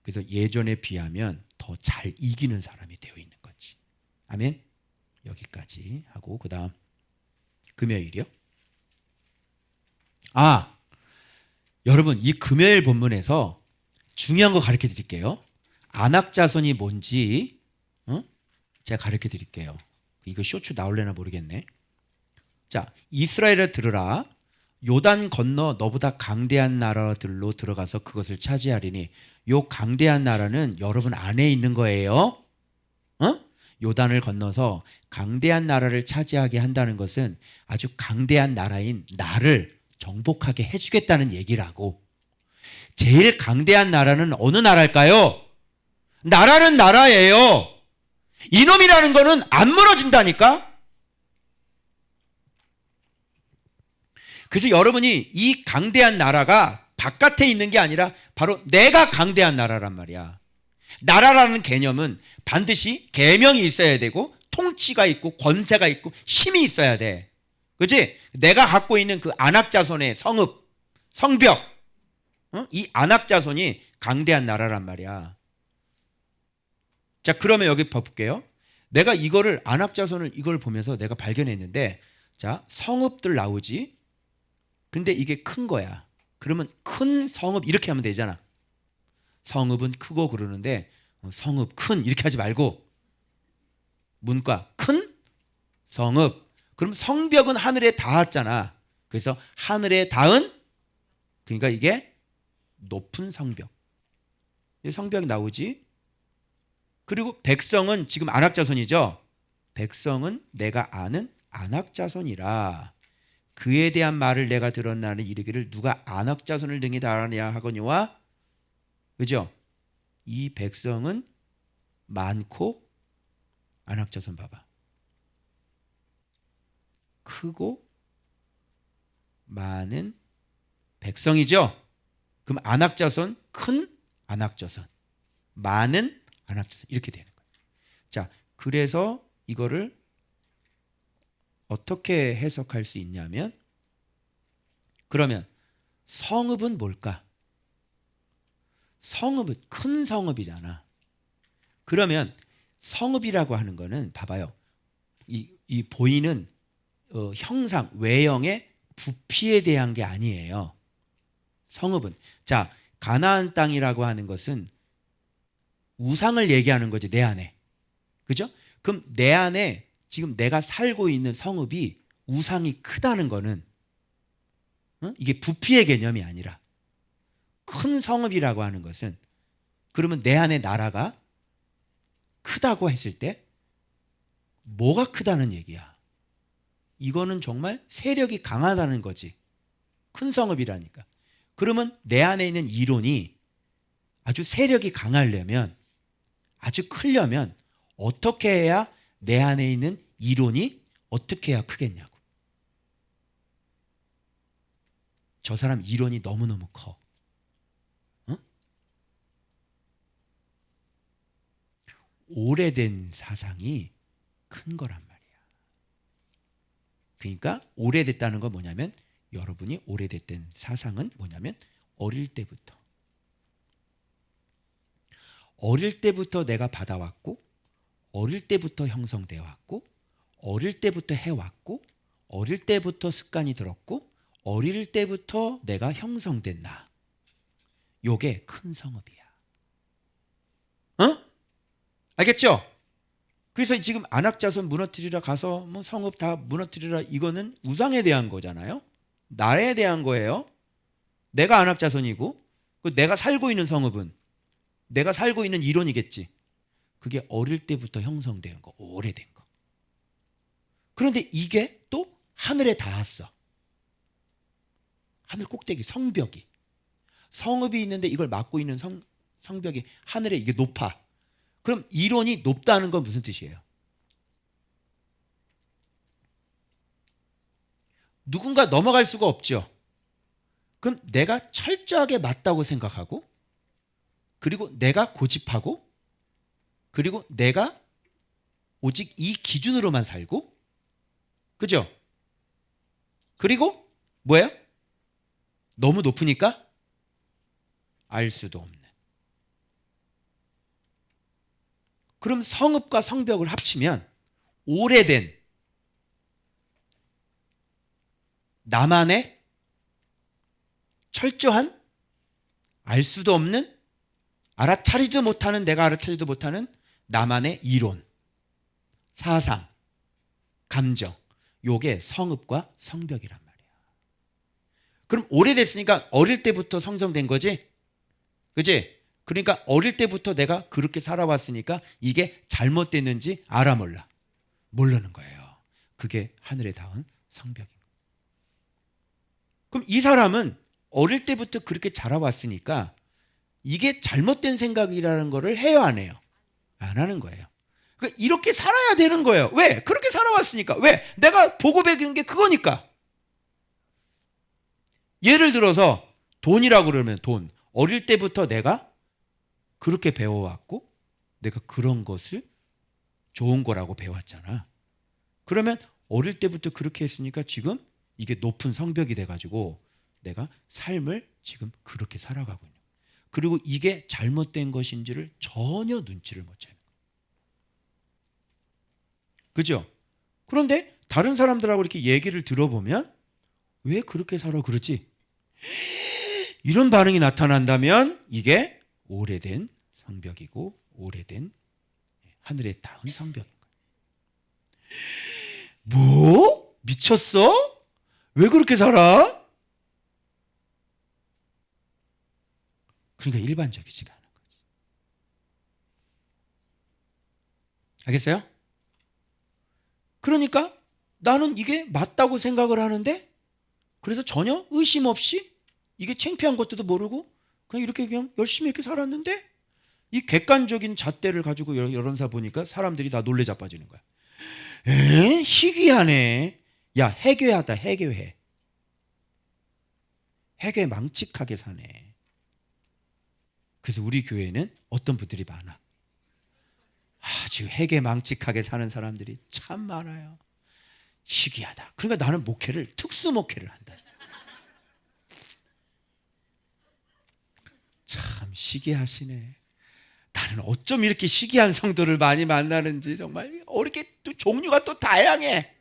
S1: 그래서 예전에 비하면 더 잘 이기는 사람이 되어 있는 거지. 아멘. 여기까지 하고 그 다음 금요일이요. 여러분 이 금요일 본문에서 중요한 거 가르쳐 드릴게요. 안악자손이 뭔지 제가 가르쳐 드릴게요. 이거 쇼츠 나올래나 모르겠네. 자, 이스라엘을 들으라. 요단 건너 너보다 강대한 나라들로 들어가서 그것을 차지하리니, 요 강대한 나라는 여러분 안에 있는 거예요. 요단을 건너서 강대한 나라를 차지하게 한다는 것은 아주 강대한 나라인 나를 정복하게 해주겠다는 얘기라고. 제일 강대한 나라는 어느 나라일까요? 나라는 나라예요. 이놈이라는 거는 안 무너진다니까. 그래서 여러분이 이 강대한 나라가 바깥에 있는 게 아니라 바로 내가 강대한 나라란 말이야. 나라라는 개념은 반드시 계명이 있어야 되고 통치가 있고 권세가 있고 힘이 있어야 돼. 그렇지? 내가 갖고 있는 그 안악자손의 성읍, 성벽, 이 안악자손이 강대한 나라란 말이야. 자, 그러면 여기 볼게요. 내가 이거를 안악자손을 이걸 보면서 내가 발견했는데, 자, 성읍들 나오지. 근데 이게 큰 거야. 그러면 큰 성읍 이렇게 하면 되잖아. 성읍은 크고 그러는데 성읍 큰 이렇게 하지 말고 문과 큰 성읍. 그럼 성벽은 하늘에 닿았잖아. 그래서 하늘에 닿은, 그러니까 이게 높은 성벽. 성벽이 나오지. 그리고 백성은 지금 안악자손이죠. 백성은 내가 아는 안악자손이라 그에 대한 말을 내가 들었나니 이르기를 누가 안악자손을 등에 달하냐 하거니와, 그죠? 이 백성은 많고, 안악자손 봐봐, 크고 많은 백성이죠. 그럼 안악자손, 큰 안악자손, 많은 안악자손 이렇게 되는 거예요. 자, 그래서 이거를 어떻게 해석할 수 있냐면, 그러면 성읍은 뭘까? 성읍은 큰 성읍이잖아. 그러면 성읍이라고 하는 거는 봐봐요. 이 보이는 형상, 외형의 부피에 대한 게 아니에요. 성읍은. 자, 가나안 땅이라고 하는 것은 우상을 얘기하는 거지, 내 안에. 그죠? 그럼 내 안에 지금 내가 살고 있는 성읍이 우상이 크다는 거는 이게 부피의 개념이 아니라 큰 성읍이라고 하는 것은, 그러면 내 안에 나라가 크다고 했을 때 뭐가 크다는 얘기야? 이거는 정말 세력이 강하다는 거지. 큰 성읍이라니까. 그러면 내 안에 있는 이론이 아주 세력이 강하려면, 아주 크려면 어떻게 해야 내 안에 있는 이론이 어떻게 해야 크겠냐고. 저 사람 이론이 너무너무 커. 오래된 사상이 큰 거란 말이야. 그러니까 오래됐다는 건 뭐냐면, 여러분이 오래됐던 사상은 뭐냐면 어릴 때부터 내가 받아왔고, 어릴 때부터 형성되어 왔고, 어릴 때부터 해왔고, 어릴 때부터 습관이 들었고, 어릴 때부터 내가 형성된 나. 요게 큰 성읍이야. 알겠죠? 그래서 지금 안악자손 무너뜨리라 가서 뭐 성읍 다 무너뜨리라, 이거는 우상에 대한 거잖아요. 나에 대한 거예요. 내가 안악자손이고, 내가 살고 있는 성읍은 내가 살고 있는 이론이겠지. 그게 어릴 때부터 형성된 거, 오래된 거. 그런데 이게 또 하늘에 닿았어. 하늘 꼭대기, 성벽이. 성읍이 있는데 이걸 막고 있는 성벽이 하늘에 이게 높아. 그럼 이론이 높다는 건 무슨 뜻이에요? 누군가 넘어갈 수가 없죠. 그럼 내가 철저하게 맞다고 생각하고, 그리고 내가 고집하고, 그리고 내가 오직 이 기준으로만 살고, 그죠? 그리고 뭐예요? 너무 높으니까 알 수도 없는. 그럼 성읍과 성벽을 합치면 오래된 나만의 철저한, 알 수도 없는, 알아차리도 못하는, 내가 알아차리도 못하는 나만의 이론, 사상, 감정, 요게 성읍과 성벽이란 말이야. 그럼 오래됐으니까 어릴 때부터 성성된 거지? 그지? 그러니까 어릴 때부터 내가 그렇게 살아왔으니까 이게 잘못됐는지 알아 몰라? 모르는 거예요. 그게 하늘에 닿은 성벽인 거예요. 그럼 이 사람은 어릴 때부터 그렇게 자라왔으니까 이게 잘못된 생각이라는 거를 해요, 안 해요? 안 하는 거예요. 그러니까 이렇게 살아야 되는 거예요. 왜? 그렇게 살아왔으니까. 왜? 내가 보고 배운 게 그거니까. 예를 들어서 돈이라고 그러면 돈. 어릴 때부터 내가 그렇게 배워왔고, 내가 그런 것을 좋은 거라고 배웠잖아. 그러면 어릴 때부터 그렇게 했으니까 지금 이게 높은 성벽이 돼가지고 내가 삶을 지금 그렇게 살아가고 있는 거야. 그리고 이게 잘못된 것인지를 전혀 눈치를 못 채는 거예요. 그죠? 그런데 다른 사람들하고 이렇게 얘기를 들어보면 왜 그렇게 살아 그러지? 이런 반응이 나타난다면 이게 오래된 성벽이고 오래된 하늘에 닿은 성벽인 거예요. 뭐? 미쳤어? 왜 그렇게 살아? 그러니까 일반적이지가 않은 거지. 알겠어요? 그러니까 나는 이게 맞다고 생각을 하는데 그래서 전혀 의심 없이 이게 창피한 것도 모르고 그냥 이렇게 그냥 열심히 이렇게 살았는데 이 객관적인 잣대를 가지고 여론사 보니까 사람들이 다 놀래 자빠지는 거야. 에? 희귀하네. 야, 해괴하다. 해괴해. 해괴 망측하게 사네. 그래서 우리 교회는 어떤 분들이 많아. 아주 해괴 망측하게 사는 사람들이 참 많아요. 희귀하다. 그러니까 나는 목회를 특수 목회를 한다. 참 희귀하시네. 나는 어쩜 이렇게 희귀한 성도를 많이 만나는지 정말 이렇게 또 종류가 또 다양해.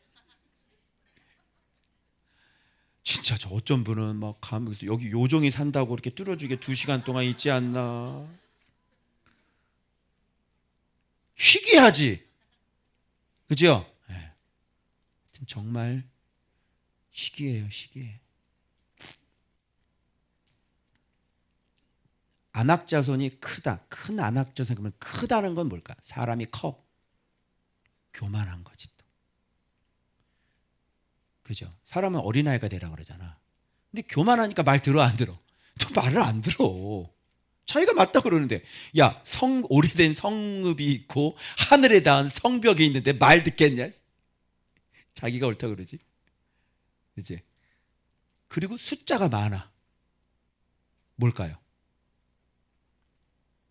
S1: 진짜 저 어쩐 분은 막 가면서 여기 요정이 산다고 이렇게 뚫어주게 2시간 동안 있지 않나. 희귀하지. 그죠? 네. 정말 희귀해요. 희귀해. 안악자손이 크다. 큰 안악자손 그러면 크다는 건 뭘까? 사람이 커. 교만한 거지 또. 그죠? 사람은 어린아이가 되라 그러잖아. 근데 교만하니까 말 들어 안 들어? 또 말을 안 들어. 자기가 맞다 그러는데 야, 오래된 성읍이 있고 하늘에 닿은 성벽이 있는데 말 듣겠냐? 자기가 옳다 그러지. 그지? 그리고 숫자가 많아. 뭘까요?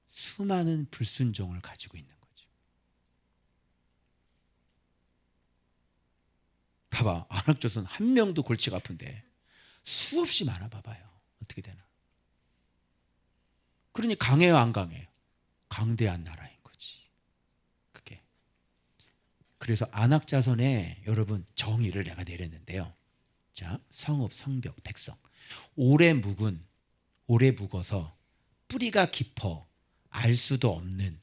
S1: 수많은 불순종을 가지고 있는 거죠. 봐봐, 안악조선 한 명도 골치가 아픈데 수없이 많아. 봐봐요. 어떻게 되나. 그러니 강해요, 안 강해요? 강대한 나라인 거지. 그게. 그래서 안악자손에 여러분 정의를 내가 내렸는데요. 자, 성읍, 성벽, 백성. 오래 묵어서 뿌리가 깊어 알 수도 없는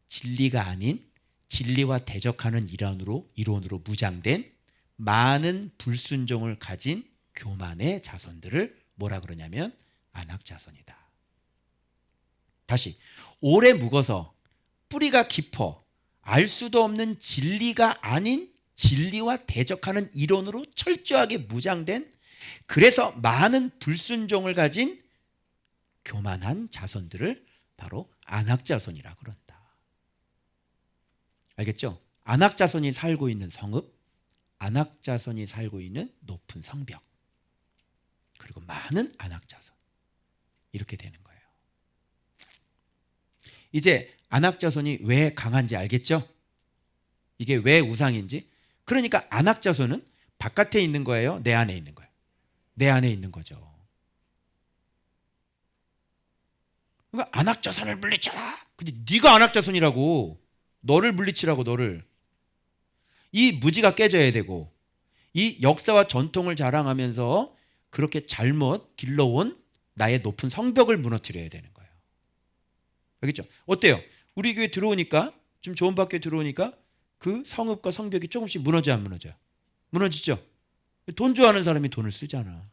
S1: 진리가 아닌 진리와 대적하는 이론으로 무장된 많은 불순종을 가진 교만의 자손들을 뭐라 그러냐면 안악자손이다. 다시, 오래 묵어서 뿌리가 깊어 알 수도 없는 진리가 아닌 진리와 대적하는 이론으로 철저하게 무장된, 그래서 많은 불순종을 가진 교만한 자손들을 바로 안악자손이라 그런다. 알겠죠? 안악자손이 살고 있는 성읍, 안악자손이 살고 있는 높은 성벽, 그리고 많은 안악자손, 이렇게 되는 거예요. 이제 안악자손이 왜 강한지 알겠죠? 이게 왜 우상인지. 그러니까 안악자손은 바깥에 있는 거예요? 내 안에 있는 거예요? 내 안에 있는 거죠. 그러니까 안악자손을 물리쳐라. 근데 네가 안악자손이라고. 너를 물리치라고. 너를. 이 무지가 깨져야 되고 이 역사와 전통을 자랑하면서 그렇게 잘못 길러온 나의 높은 성벽을 무너뜨려야 되는 거예요. 알겠죠? 어때요? 우리 교회 들어오니까, 좀 좋은 학교에 들어오니까 그 성읍과 성벽이 조금씩 무너져 안 무너져요? 무너지죠? 돈 좋아하는 사람이 돈을 쓰잖아.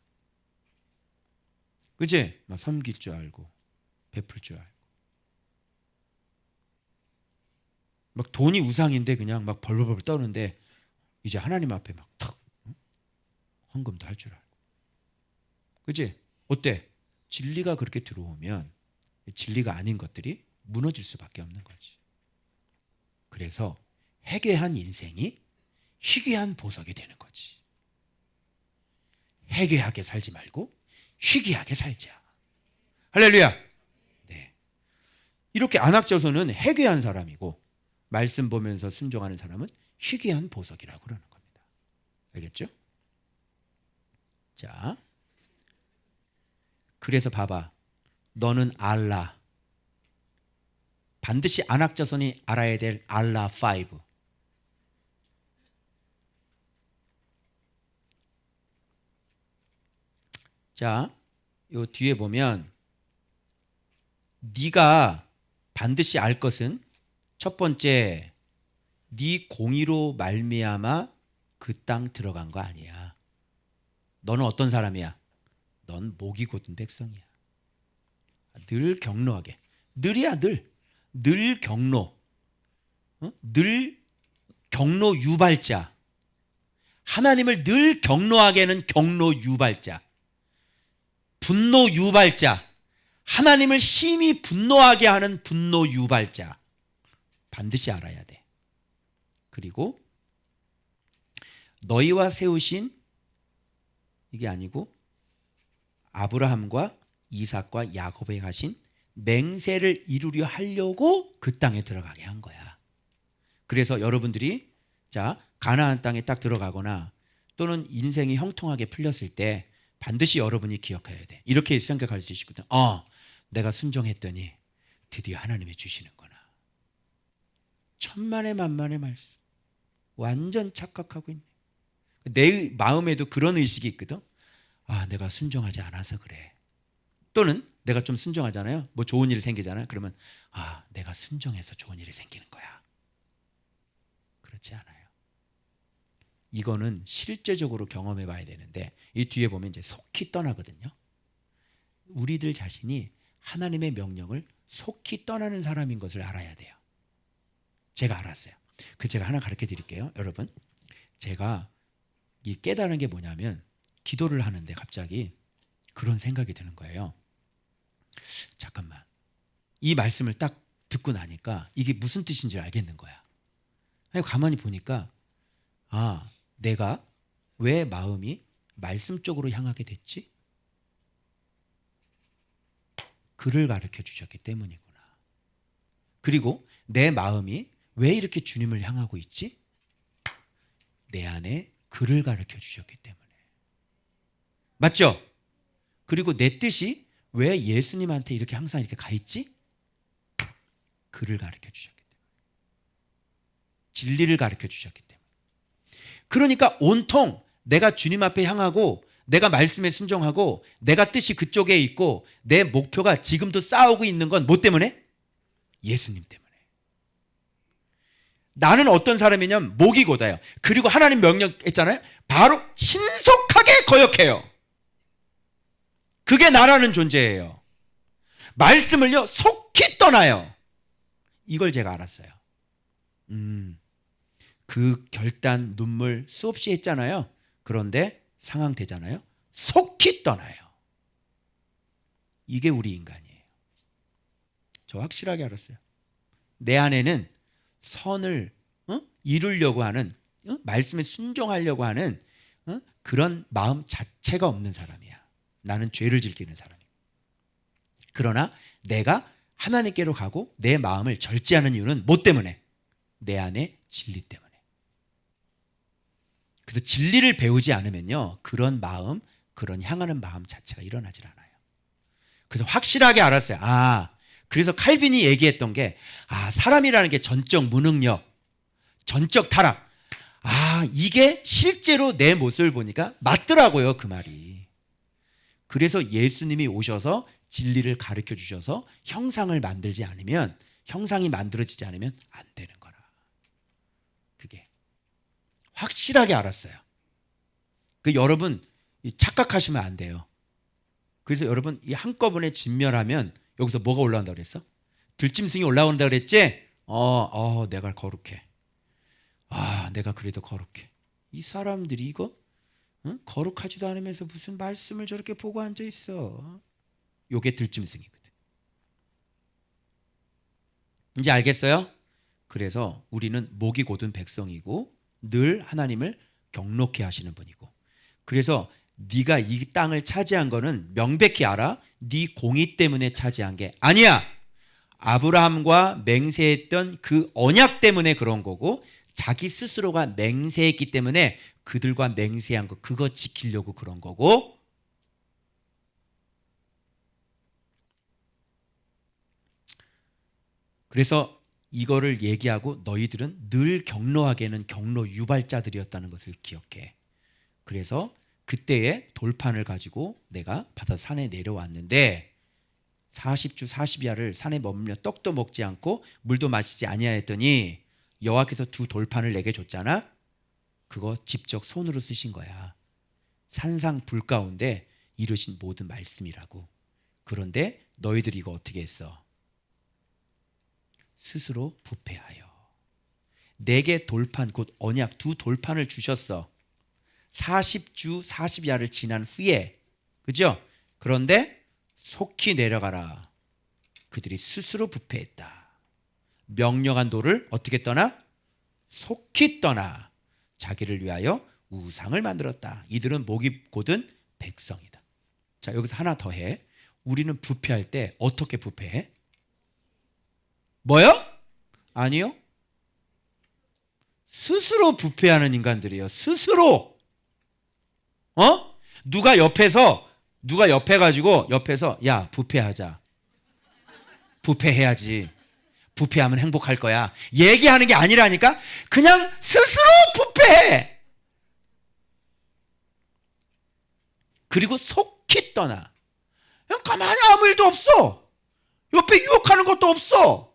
S1: 그치? 막 섬길 줄 알고 베풀 줄 알고. 막 돈이 우상인데 그냥 막 벌벌벌 떠는데 이제 하나님 앞에 막 탁 헌금도 할 줄 알고. 그치? 어때? 진리가 그렇게 들어오면 진리가 아닌 것들이 무너질 수밖에 없는 거지. 그래서 해괴한 인생이 희귀한 보석이 되는 거지. 해괴하게 살지 말고 희귀하게 살자. 할렐루야. 네. 이렇게 안악자손은 해괴한 사람이고 말씀 보면서 순종하는 사람은 희귀한 보석이라고 그러는 겁니다. 알겠죠? 자, 그래서 봐봐. 너는 알라. 반드시 안악자손이 알아야 될 알라 5. 자, 요 뒤에 보면 네가 반드시 알 것은 첫 번째, 네 공의로 말미암아 그 땅 들어간 거 아니야. 너는 어떤 사람이야? 넌 목이 곧은 백성이야. 늘 경로하게. 늘이야 늘. 늘 경로. 늘 경로 유발자. 하나님을 늘 경로하게 하는 경로 유발자. 분노 유발자. 하나님을 심히 분노하게 하는 분노 유발자. 반드시 알아야 돼. 그리고 너희와 세우신, 이게 아니고 아브라함과 이삭과 야곱에 하신 맹세를 이루려 하려고 그 땅에 들어가게 한 거야. 그래서 여러분들이 자 가나안 땅에 딱 들어가거나 또는 인생이 형통하게 풀렸을 때 반드시 여러분이 기억해야 돼. 이렇게 생각할 수 있거든. 내가 순종했더니 드디어 하나님이 주시는구나. 천만의 만만의 말씀. 완전 착각하고 있네. 내 마음에도 그런 의식이 있거든. 내가 순종하지 않아서 그래. 또는 내가 좀 순종하잖아요. 뭐 좋은 일이 생기잖아요. 그러면 내가 순종해서 좋은 일이 생기는 거야. 그렇지 않아요. 이거는 실제적으로 경험해 봐야 되는데 이 뒤에 보면 이제 속히 떠나거든요. 우리들 자신이 하나님의 명령을 속히 떠나는 사람인 것을 알아야 돼요. 제가 알았어요. 제가 하나 가르쳐 드릴게요. 여러분, 제가 이 깨달은 게 뭐냐면 기도를 하는데 갑자기 그런 생각이 드는 거예요. 잠깐만, 이 말씀을 딱 듣고 나니까 이게 무슨 뜻인지 알겠는 거야. 가만히 보니까 내가 왜 마음이 말씀 쪽으로 향하게 됐지? 그를 가르쳐 주셨기 때문이구나. 그리고 내 마음이 왜 이렇게 주님을 향하고 있지? 내 안에 그를 가르쳐 주셨기 때문에. 맞죠? 그리고 내 뜻이 왜 예수님한테 이렇게 항상 이렇게 가 있지? 그를 가르쳐 주셨기 때문에. 진리를 가르쳐 주셨기 때문에. 그러니까 온통 내가 주님 앞에 향하고 내가 말씀에 순종하고 내가 뜻이 그쪽에 있고 내 목표가 지금도 싸우고 있는 건 뭐 때문에? 예수님 때문에. 나는 어떤 사람이냐면 목이 곧아요. 그리고 하나님 명령했잖아요. 바로 신속하게 거역해요. 그게 나라는 존재예요. 말씀을요 속히 떠나요. 이걸 제가 알았어요. 그 결단 눈물 수없이 했잖아요. 그런데 상황 되잖아요. 속히 떠나요. 이게 우리 인간이에요. 저 확실하게 알았어요. 내 안에는 선을 이루려고 하는 말씀에 순종하려고 하는 그런 마음 자체가 없는 사람이야. 나는 죄를 즐기는 사람이고. 그러나 내가 하나님께로 가고 내 마음을 절제하는 이유는 뭐 때문에? 내 안에 진리 때문에. 그래서 진리를 배우지 않으면요 그런 마음, 그런 향하는 마음 자체가 일어나질 않아요. 그래서 확실하게 알았어요. 그래서 칼빈이 얘기했던 게 사람이라는 게 전적 무능력, 전적 타락. 이게 실제로 내 모습을 보니까 맞더라고요, 그 말이. 그래서 예수님이 오셔서 진리를 가르쳐 주셔서 형상을 만들지 않으면, 형상이 만들어지지 않으면 안 되는 거라. 그게 확실하게 알았어요. 여러분 착각하시면 안 돼요. 그래서 여러분 이 한꺼번에 진멸하면 여기서 뭐가 올라온다고 그랬어? 들짐승이 올라온다고 그랬지? 내가 거룩해. 내가 그래도 거룩해. 이 사람들이 이거 거룩하지도 않으면서 무슨 말씀을 저렇게 보고 앉아 있어. 요게 들짐승이거든. 이제 알겠어요? 그래서 우리는 목이 곧은 백성이고 늘 하나님을 경록해 하시는 분이고, 그래서 네가 이 땅을 차지한 거는 명백히 알아. 네 공의 때문에 차지한 게 아니야. 아브라함과 맹세했던 그 언약 때문에 그런 거고, 자기 스스로가 맹세했기 때문에 그들과 맹세한 거 그거 지키려고 그런 거고, 그래서 이거를 얘기하고 너희들은 늘 경로하게는 경로 유발자들이었다는 것을 기억해. 그래서 그때의 돌판을 가지고 내가 바다 산에 내려왔는데 40주 40야를 산에 머물며 떡도 먹지 않고 물도 마시지 아니하였더니 여호와께서 두 돌판을 내게 줬잖아. 그거 직접 손으로 쓰신 거야. 산상 불 가운데 이루신 모든 말씀이라고. 그런데 너희들이 이거 어떻게 했어? 스스로 부패하여. 내게 돌판 곧 언약 두 돌판을 주셨어. 40주 40야를 지난 후에. 그죠? 그런데 속히 내려가라. 그들이 스스로 부패했다. 명령한 도를 어떻게 떠나? 속히 떠나 자기를 위하여 우상을 만들었다. 이들은 목이 곧은 백성이다. 자, 여기서 하나 더 해. 우리는 부패할 때 어떻게 부패해? 뭐요? 아니요. 스스로 부패하는 인간들이에요. 스스로. 누가 옆에 가지고 옆에서 야, 부패하자. 부패해야지. 부패하면 행복할 거야. 얘기하는 게 아니라니까. 그냥 스스로 부패해. 그리고 속히 떠나. 그냥 가만히 아무 일도 없어. 옆에 유혹하는 것도 없어.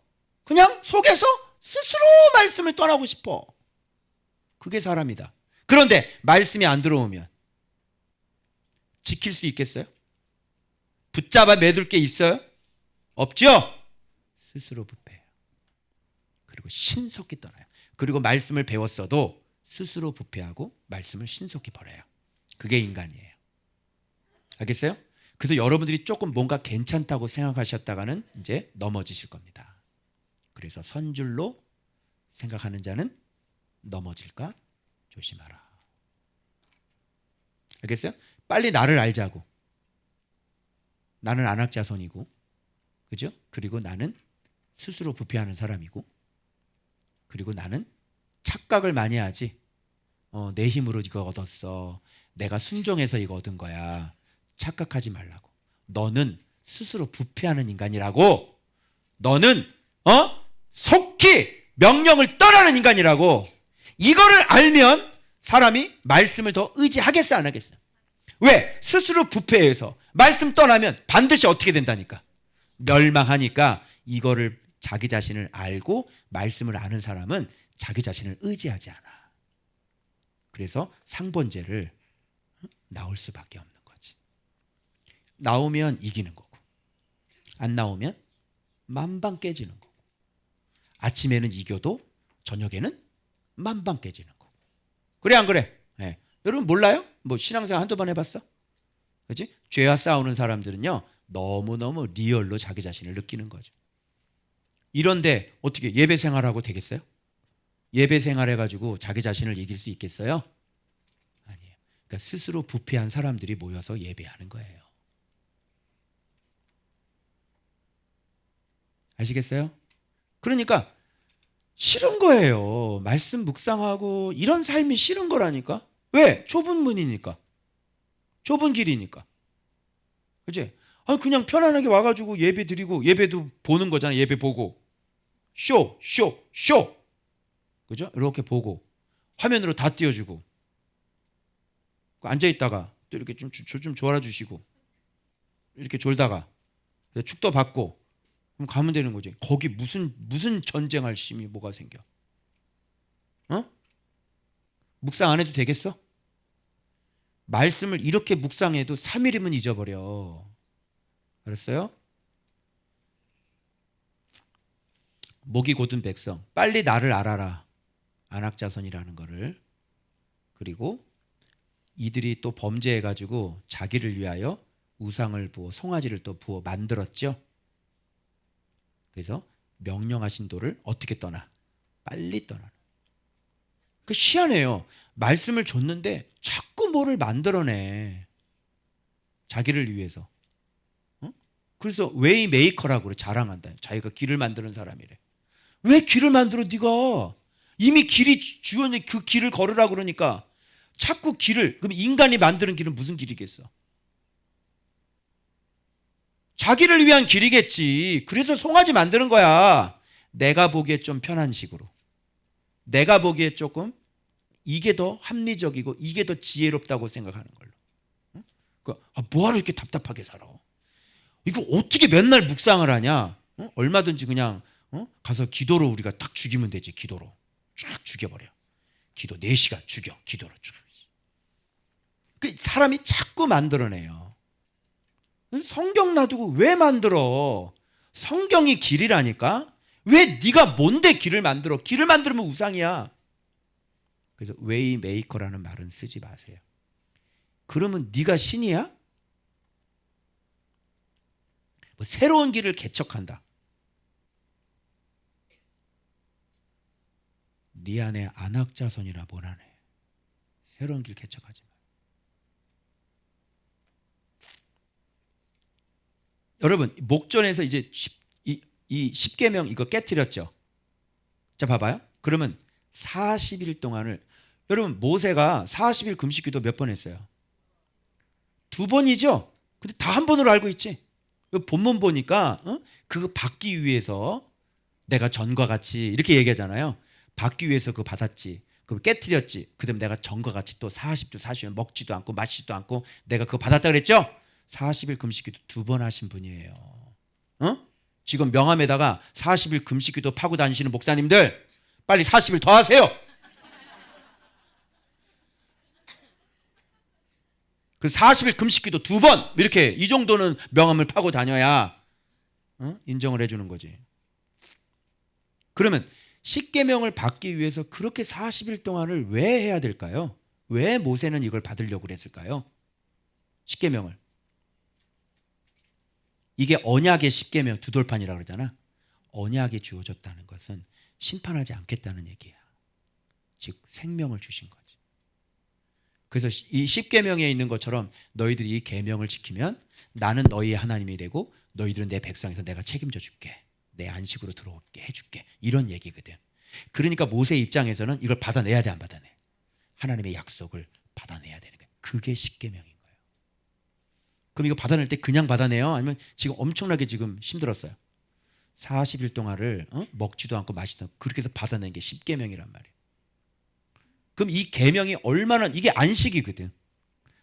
S1: 그냥 속에서 스스로 말씀을 떠나고 싶어. 그게 사람이다. 그런데 말씀이 안 들어오면 지킬 수 있겠어요? 붙잡아 매둘 게 있어요? 없죠? 스스로 부패해요. 그리고 신속히 떠나요. 그리고 말씀을 배웠어도 스스로 부패하고 말씀을 신속히 버려요. 그게 인간이에요. 알겠어요? 그래서 여러분들이 조금 뭔가 괜찮다고 생각하셨다가는 이제 넘어지실 겁니다. 그래서 선줄로 생각하는 자는 넘어질까 조심하라. 알겠어요? 빨리 나를 알자고. 나는 안악자손이고, 그죠? 그리고 나는 스스로 부패하는 사람이고, 그리고 나는 착각을 많이 하지. 내 힘으로 이거 얻었어. 내가 순종해서 이거 얻은 거야. 착각하지 말라고. 너는 스스로 부패하는 인간이라고. 너는 속히 명령을 떠나는 인간이라고. 이거를 알면 사람이 말씀을 더 의지하겠어 안 하겠어? 왜? 스스로 부패해서 말씀 떠나면 반드시 어떻게 된다니까? 멸망하니까. 이거를 자기 자신을 알고 말씀을 아는 사람은 자기 자신을 의지하지 않아. 그래서 상번제를 나올 수밖에 없는 거지. 나오면 이기는 거고, 안 나오면 만방 깨지는 거고, 아침에는 이겨도 저녁에는 만방 깨지는 거고. 그래 안 그래? 네. 여러분 몰라요? 뭐 신앙생활 한두 번 해봤어? 그렇지? 죄와 싸우는 사람들은요 너무너무 리얼로 자기 자신을 느끼는 거죠. 이런데 어떻게 예배 생활하고 되겠어요? 예배 생활해가지고 자기 자신을 이길 수 있겠어요? 아니에요. 그러니까 스스로 부패한 사람들이 모여서 예배하는 거예요. 아시겠어요? 그러니까 싫은 거예요. 말씀 묵상하고 이런 삶이 싫은 거라니까. 왜? 좁은 문이니까. 좁은 길이니까. 그치? 그냥 편안하게 와가지고 예배 드리고 예배도 보는 거잖아. 예배 보고 쇼. 그죠? 이렇게 보고 화면으로 다 띄워주고 앉아있다가 또 이렇게 좀 졸아주시고 이렇게 졸다가 축도 받고 그럼 가면 되는 거지. 거기 무슨 전쟁할 심이 뭐가 생겨? 묵상 안 해도 되겠어? 말씀을 이렇게 묵상해도 3일이면 잊어버려. 알았어요? 목이 곧은 백성, 빨리 나를 알아라. 안악자손이라는 거를. 그리고 이들이 또 범죄해가지고 자기를 위하여 우상을 부어 송아지를 또 부어 만들었죠. 그래서 명령하신 도를 어떻게 떠나? 빨리 떠나는. 그 희한해요. 말씀을 줬는데 자꾸 뭐를 만들어내. 자기를 위해서. 그래서 웨이 메이커라고 그래. 자랑한다. 자기가 길을 만드는 사람이래. 왜 길을 만들어 네가? 이미 길이 주어진 그 길을 걸으라고 그러니까 자꾸 길을. 그럼 인간이 만드는 길은 무슨 길이겠어? 자기를 위한 길이겠지. 그래서 송아지 만드는 거야. 내가 보기에 좀 편한 식으로, 내가 보기에 조금 이게 더 합리적이고 이게 더 지혜롭다고 생각하는 걸로. 뭐하러 이렇게 답답하게 살아? 이거 어떻게 맨날 묵상을 하냐? 얼마든지 그냥 가서 기도로 우리가 딱 죽이면 되지. 기도로 쫙 죽여버려. 기도 4시간 죽여. 기도로 쭉. 그 사람이 자꾸 만들어내요. 성경 놔두고 왜 만들어? 성경이 길이라니까. 왜 네가 뭔데 길을 만들어? 길을 만들면 우상이야. 그래서 웨이 메이커라는 말은 쓰지 마세요. 그러면 네가 신이야? 뭐 새로운 길을 개척한다. 네 안에 안악자손이나 뭐라네. 새로운 길 개척하지 마. 여러분 목전에서 이제 이 10계명 이거 깨트렸죠. 자 봐봐요. 그러면 40일 동안을 여러분 모세가 40일 금식기도 몇 번 했어요? 2번이죠. 근데 다 한 번으로 알고 있지. 본문 보니까 그거 받기 위해서 내가 전과 같이 이렇게 얘기하잖아요. 받기 위해서 그거 받았지. 그거 깨트렸지. 그다음에 내가 전과 같이 또 40주 40일 먹지도 않고 마시지도 않고 내가 그거 받았다 그랬죠. 40일 금식기도 2번 하신 분이에요. 지금 명함에다가 40일 금식기도 파고 다니시는 목사님들 빨리 40일 더 하세요. 그 40일 금식기도 2번 이렇게 이 정도는 명함을 파고 다녀야 인정을 해주는 거지. 그러면 십계명을 받기 위해서 그렇게 40일 동안을 왜 해야 될까요? 왜 모세는 이걸 받으려고 그랬을까요? 십계명을. 이게 언약의 십계명 두 돌판이라고 그러잖아. 언약이 주어졌다는 것은 심판하지 않겠다는 얘기야. 즉 생명을 주신 거지. 그래서 이 십계명에 있는 것처럼 너희들이 이 계명을 지키면 나는 너희의 하나님이 되고 너희들은 내 백성에서 내가 책임져 줄게. 내 안식으로 들어오게 해줄게. 이런 얘기거든. 그러니까 모세 입장에서는 이걸 받아내야 돼, 안 받아내? 하나님의 약속을 받아내야 되는 거야. 그게 십계명인 거예요. 그럼 이거 받아낼 때 그냥 받아내요? 아니면 지금 엄청나게 지금 힘들었어요? 40일 동안을 먹지도 않고 마시도 않고 그렇게 해서 받아낸 게 십계명이란 말이에요. 그럼 이 계명이 얼마나 이게 안식이거든.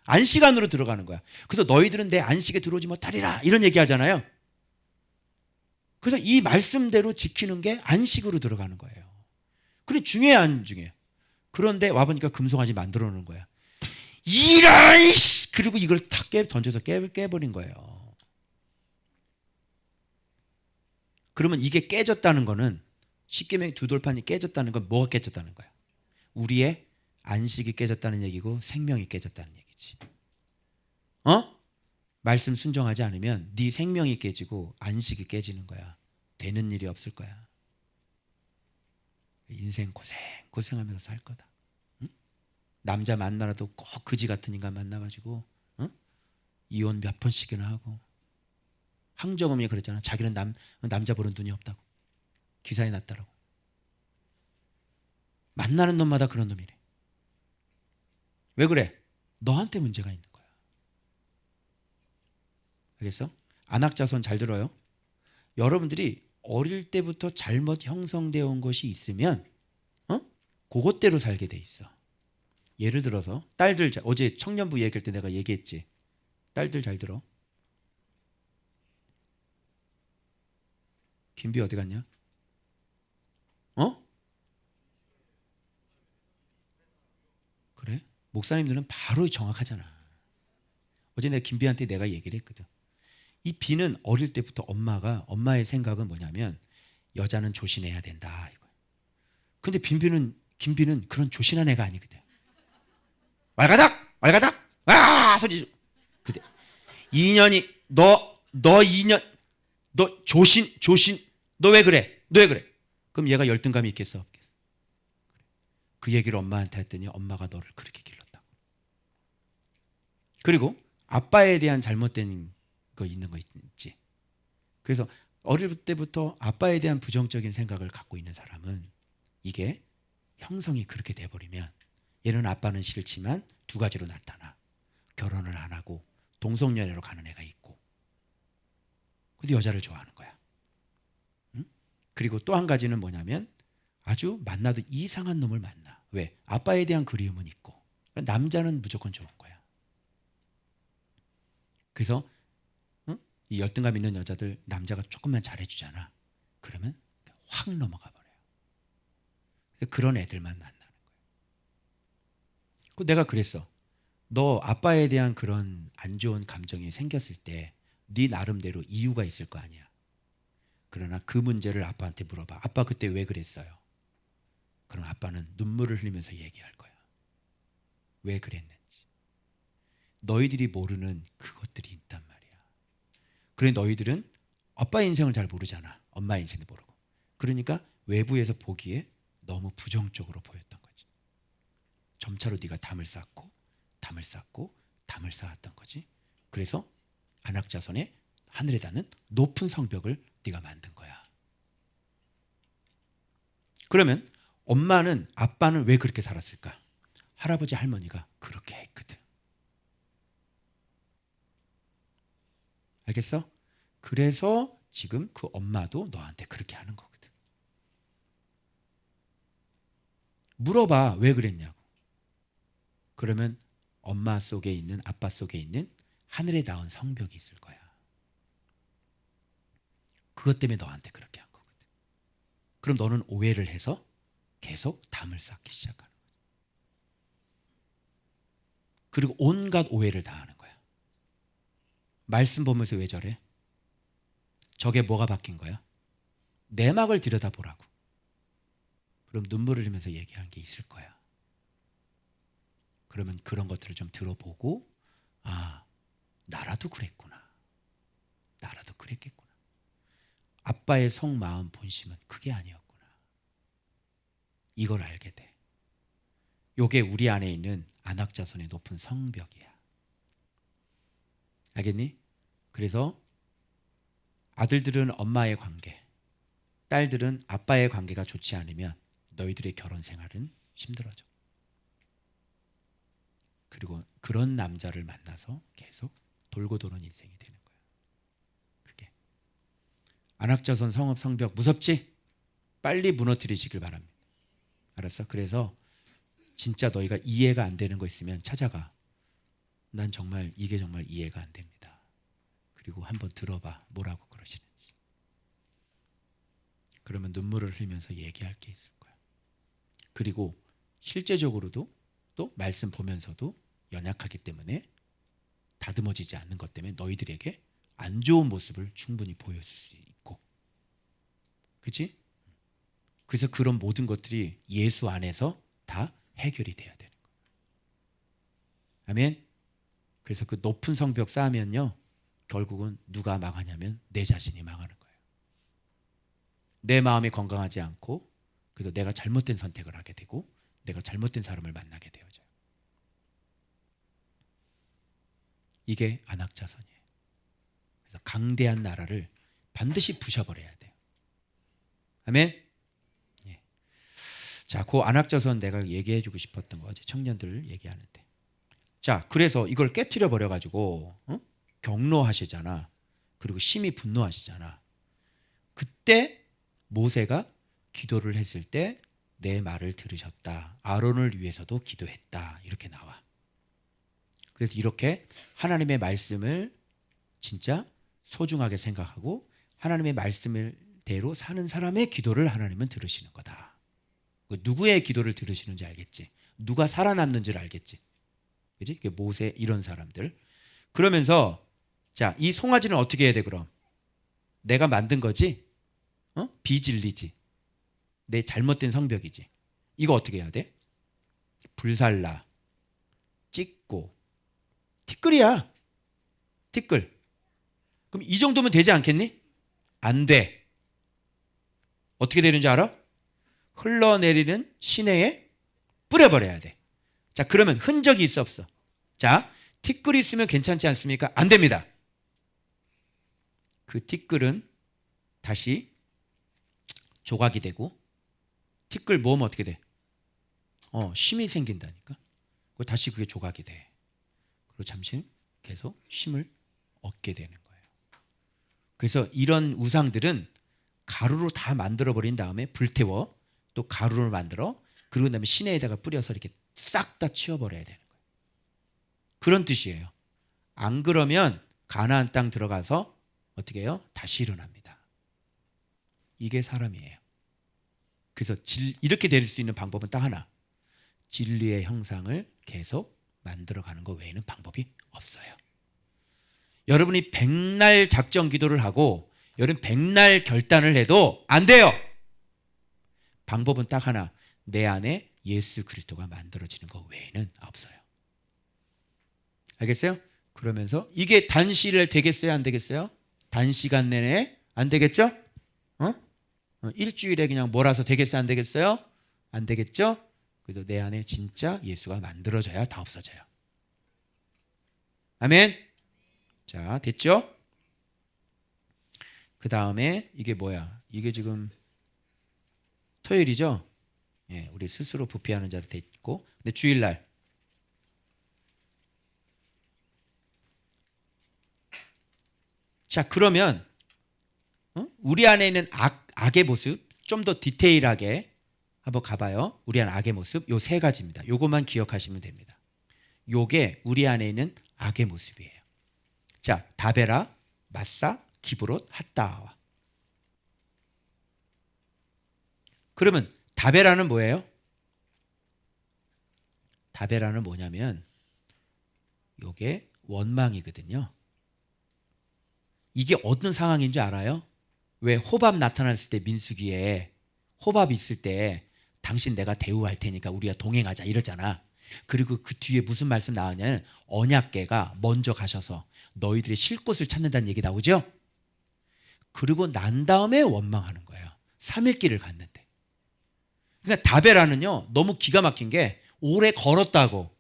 S1: 안식 안으로 들어가는 거야. 그래서 너희들은 내 안식에 들어오지 못하리라 이런 얘기 하잖아요. 그래서 이 말씀대로 지키는 게 안식으로 들어가는 거예요. 그래 중요해 안 중요해? 그런데 와보니까 금송아지 만들어 놓는 거야. 이런 그리고 이걸 탁 던져서 깨버린 거예요. 그러면 이게 깨졌다는 거는 십계명 두 돌판이 깨졌다는 건 뭐가 깨졌다는 거야? 우리의 안식이 깨졌다는 얘기고 생명이 깨졌다는 얘기지. 말씀 순종하지 않으면 네 생명이 깨지고 안식이 깨지는 거야. 되는 일이 없을 거야. 인생 고생하면서 살 거다. 남자 만나라도 꼭 그지 같은 인간 만나가지고 이혼 몇 번씩이나 하고. 황정음이 그랬잖아. 자기는 남자 보는 눈이 없다고. 기사에 났다라고. 만나는 놈마다 그런 놈이래. 왜 그래? 너한테 문제가 있는 거야. 알겠어? 안악자손 잘 들어요. 여러분들이 어릴 때부터 잘못 형성되어 온 것이 있으면 그것대로 살게 돼 있어. 예를 들어서 딸들 어제 청년부 얘기할 때 내가 얘기했지. 딸들 잘 들어. 김비 어디 갔냐? 그래? 목사님들은 바로 정확하잖아. 어제 내가 김비한테 내가 얘기를 했거든. 이 비는 어릴 때부터 엄마의 생각은 뭐냐면 여자는 조신해야 된다 이거야. 근데 김비는 그런 조신한 애가 아니거든. 왈가닥 소리. 근데 2년이 너 2년 너 조신 너 왜 그래? 그럼 얘가 열등감이 있겠어 없겠어? 그 얘기를 엄마한테 했더니 엄마가 너를 그렇게 길렀다고. 그리고 아빠에 대한 잘못된 거 있는 거 있지. 그래서 어릴 때부터 아빠에 대한 부정적인 생각을 갖고 있는 사람은 이게 형성이 그렇게 돼버리면 얘는 아빠는 싫지만 두 가지로 나타나. 결혼을 안 하고 동성연애로 가는 애가 있고 근데 여자를 좋아하는 거야. 그리고 또 한 가지는 뭐냐면 아주 만나도 이상한 놈을 만나. 왜? 아빠에 대한 그리움은 있고 남자는 무조건 좋은 거야. 그래서 이 열등감 있는 여자들 남자가 조금만 잘해주잖아. 그러면 확 넘어가 버려요. 그런 애들만 만나는 거예요. 내가 그랬어. 너 아빠에 대한 그런 안 좋은 감정이 생겼을 때 네 나름대로 이유가 있을 거 아니야. 그러나 그 문제를 아빠한테 물어봐. 아빠 그때 왜 그랬어요? 그럼 아빠는 눈물을 흘리면서 얘기할 거야. 왜 그랬는지. 너희들이 모르는 그것들이 있단 말이야. 그래 너희들은 아빠의 인생을 잘 모르잖아. 엄마의 인생을 모르고. 그러니까 외부에서 보기에 너무 부정적으로 보였던 거지. 점차로 네가 담을 쌓고 담을 쌓고 담을 쌓았던 거지. 그래서 안악자손의 하늘에 닿는 높은 성벽을 네가 만든 거야. 그러면 엄마는 아빠는 왜 그렇게 살았을까? 할아버지 할머니가 그렇게 했거든. 알겠어? 그래서 지금 그 엄마도 너한테 그렇게 하는 거거든. 물어봐. 왜 그랬냐고. 그러면 엄마 속에 있는 아빠 속에 있는 하늘에 닿은 성벽이 있을 거야. 그것 때문에 너한테 그렇게 한 거거든. 그럼 너는 오해를 해서 계속 담을 쌓기 시작하는 거야. 그리고 온갖 오해를 다 하는 거야. 말씀 보면서 왜 저래? 저게 뭐가 바뀐 거야? 내막을 들여다보라고. 그럼 눈물을 흘리면서 얘기하는 게 있을 거야. 그러면 그런 것들을 좀 들어보고 아, 나라도 그랬구나. 나라도 그랬겠구나. 아빠의 속마음 본심은 그게 아니었구나. 이걸 알게 돼. 요게 우리 안에 있는 안악자손의 높은 성벽이야. 알겠니? 그래서 아들들은 엄마의 관계, 딸들은 아빠의 관계가 좋지 않으면 너희들의 결혼 생활은 힘들어져. 그리고 그런 남자를 만나서 계속 돌고 도는 인생이 되는 거야. 그게 안악자손 성읍 성벽 무섭지? 빨리 무너뜨리시길 바랍니다. 알았어? 그래서 진짜 너희가 이해가 안 되는 거 있으면 찾아가. 난 정말 이게 정말 이해가 안 됩니다. 그리고 한번 들어봐. 뭐라고 그러시는지. 그러면 눈물을 흘리면서 얘기할 게 있을 거야. 그리고 실제적으로도 또 말씀 보면서도 연약하기 때문에 다듬어지지 않는 것 때문에 너희들에게 안 좋은 모습을 충분히 보여줄 수 있고. 그렇지? 그래서 그런 모든 것들이 예수 안에서 다 해결이 돼야 되는 거예요. 아멘. 그래서 그 높은 성벽 쌓으면요 결국은 누가 망하냐면 내 자신이 망하는 거예요. 내 마음이 건강하지 않고 그래서 내가 잘못된 선택을 하게 되고 내가 잘못된 사람을 만나게 되어져요. 이게 안악자손이에요. 그래서 강대한 나라를 반드시 부셔버려야 돼요. 아멘. 예. 자, 그 안악자손 내가 얘기해주고 싶었던 거지. 청년들 얘기하는데. 자, 그래서 이걸 깨트려 버려가지고 경로하시잖아. 그리고 심히 분노하시잖아. 그때 모세가 기도를 했을 때 내 말을 들으셨다. 아론을 위해서도 기도했다. 이렇게 나와. 그래서 이렇게 하나님의 말씀을 진짜 소중하게 생각하고 하나님의 말씀을 대로 사는 사람의 기도를 하나님은 들으시는 거다. 누구의 기도를 들으시는지 알겠지? 누가 살아남는지를 알겠지? 그지? 모세 이런 사람들. 그러면서 자, 이 송아지는 어떻게 해야 돼 그럼? 내가 만든 거지? 비진리지. 내 잘못된 성벽이지. 이거 어떻게 해야 돼? 불살라, 찍고, 티끌이야. 티끌. 그럼 이 정도면 되지 않겠니? 안 돼. 어떻게 되는지 알아? 흘러내리는 시내에 뿌려버려야 돼. 자, 그러면 흔적이 있어 없어? 자, 티끌이 있으면 괜찮지 않습니까? 안 됩니다. 그 티끌은 다시 조각이 되고 티끌 모으면 어떻게 돼? 심이 생긴다니까. 다시 그게 조각이 돼. 그리고 잠시 계속 힘을 얻게 되는 거예요. 그래서 이런 우상들은 가루로 다 만들어 버린 다음에 불태워 또 가루를 만들어 그리고 그다음에 시내에다가 뿌려서 이렇게 싹 다 치워버려야 되는 거예요. 그런 뜻이에요. 안 그러면 가나안 땅 들어가서 어떻게 해요? 다시 일어납니다. 이게 사람이에요. 그래서 이렇게 될 수 있는 방법은 딱 하나. 진리의 형상을 계속 만들어가는 것 외에는 방법이 없어요. 여러분이 백날 작정 기도를 하고 여러분 백날 결단을 해도 안 돼요. 방법은 딱 하나. 내 안에 예수 그리스도가 만들어지는 것 외에는 없어요. 알겠어요? 그러면서 이게 단시일 되겠어요? 안 되겠어요? 단시간 내내 안 되겠죠? 일주일에 그냥 몰아서 되겠어요? 안 되겠어요? 안 되겠죠? 그래서 내 안에 진짜 예수가 만들어져야 다 없어져요. 아멘. 자, 됐죠? 그 다음에 이게 뭐야? 이게 지금 토요일이죠? 예, 우리 스스로 부패하는 자로 돼 있고, 근데 주일날 자, 그러면 우리 안에 있는 악의 모습 좀 더 디테일하게 한번 가봐요. 우리 안에 악의 모습 요 세 가지입니다. 요것만 기억하시면 됩니다. 요게 우리 안에 있는 악의 모습이에요. 자, 다베라, 마사, 기브롯, 핫다와. 그러면 다베라는 뭐예요? 다베라는 뭐냐면 요게 원망이거든요. 이게 어떤 상황인 줄 알아요? 왜 호밥 나타났을 때 민수기에 호밥이 있을 때 당신 내가 대우할 테니까 우리가 동행하자 이러잖아. 그리고 그 뒤에 무슨 말씀 나오냐면 언약궤가 먼저 가셔서 너희들의 쉴 곳을 찾는다는 얘기 나오죠? 그리고 난 다음에 원망하는 거예요. 3일길을 갔는데. 그러니까 다베라는요 너무 기가 막힌 게 오래 걸었다고.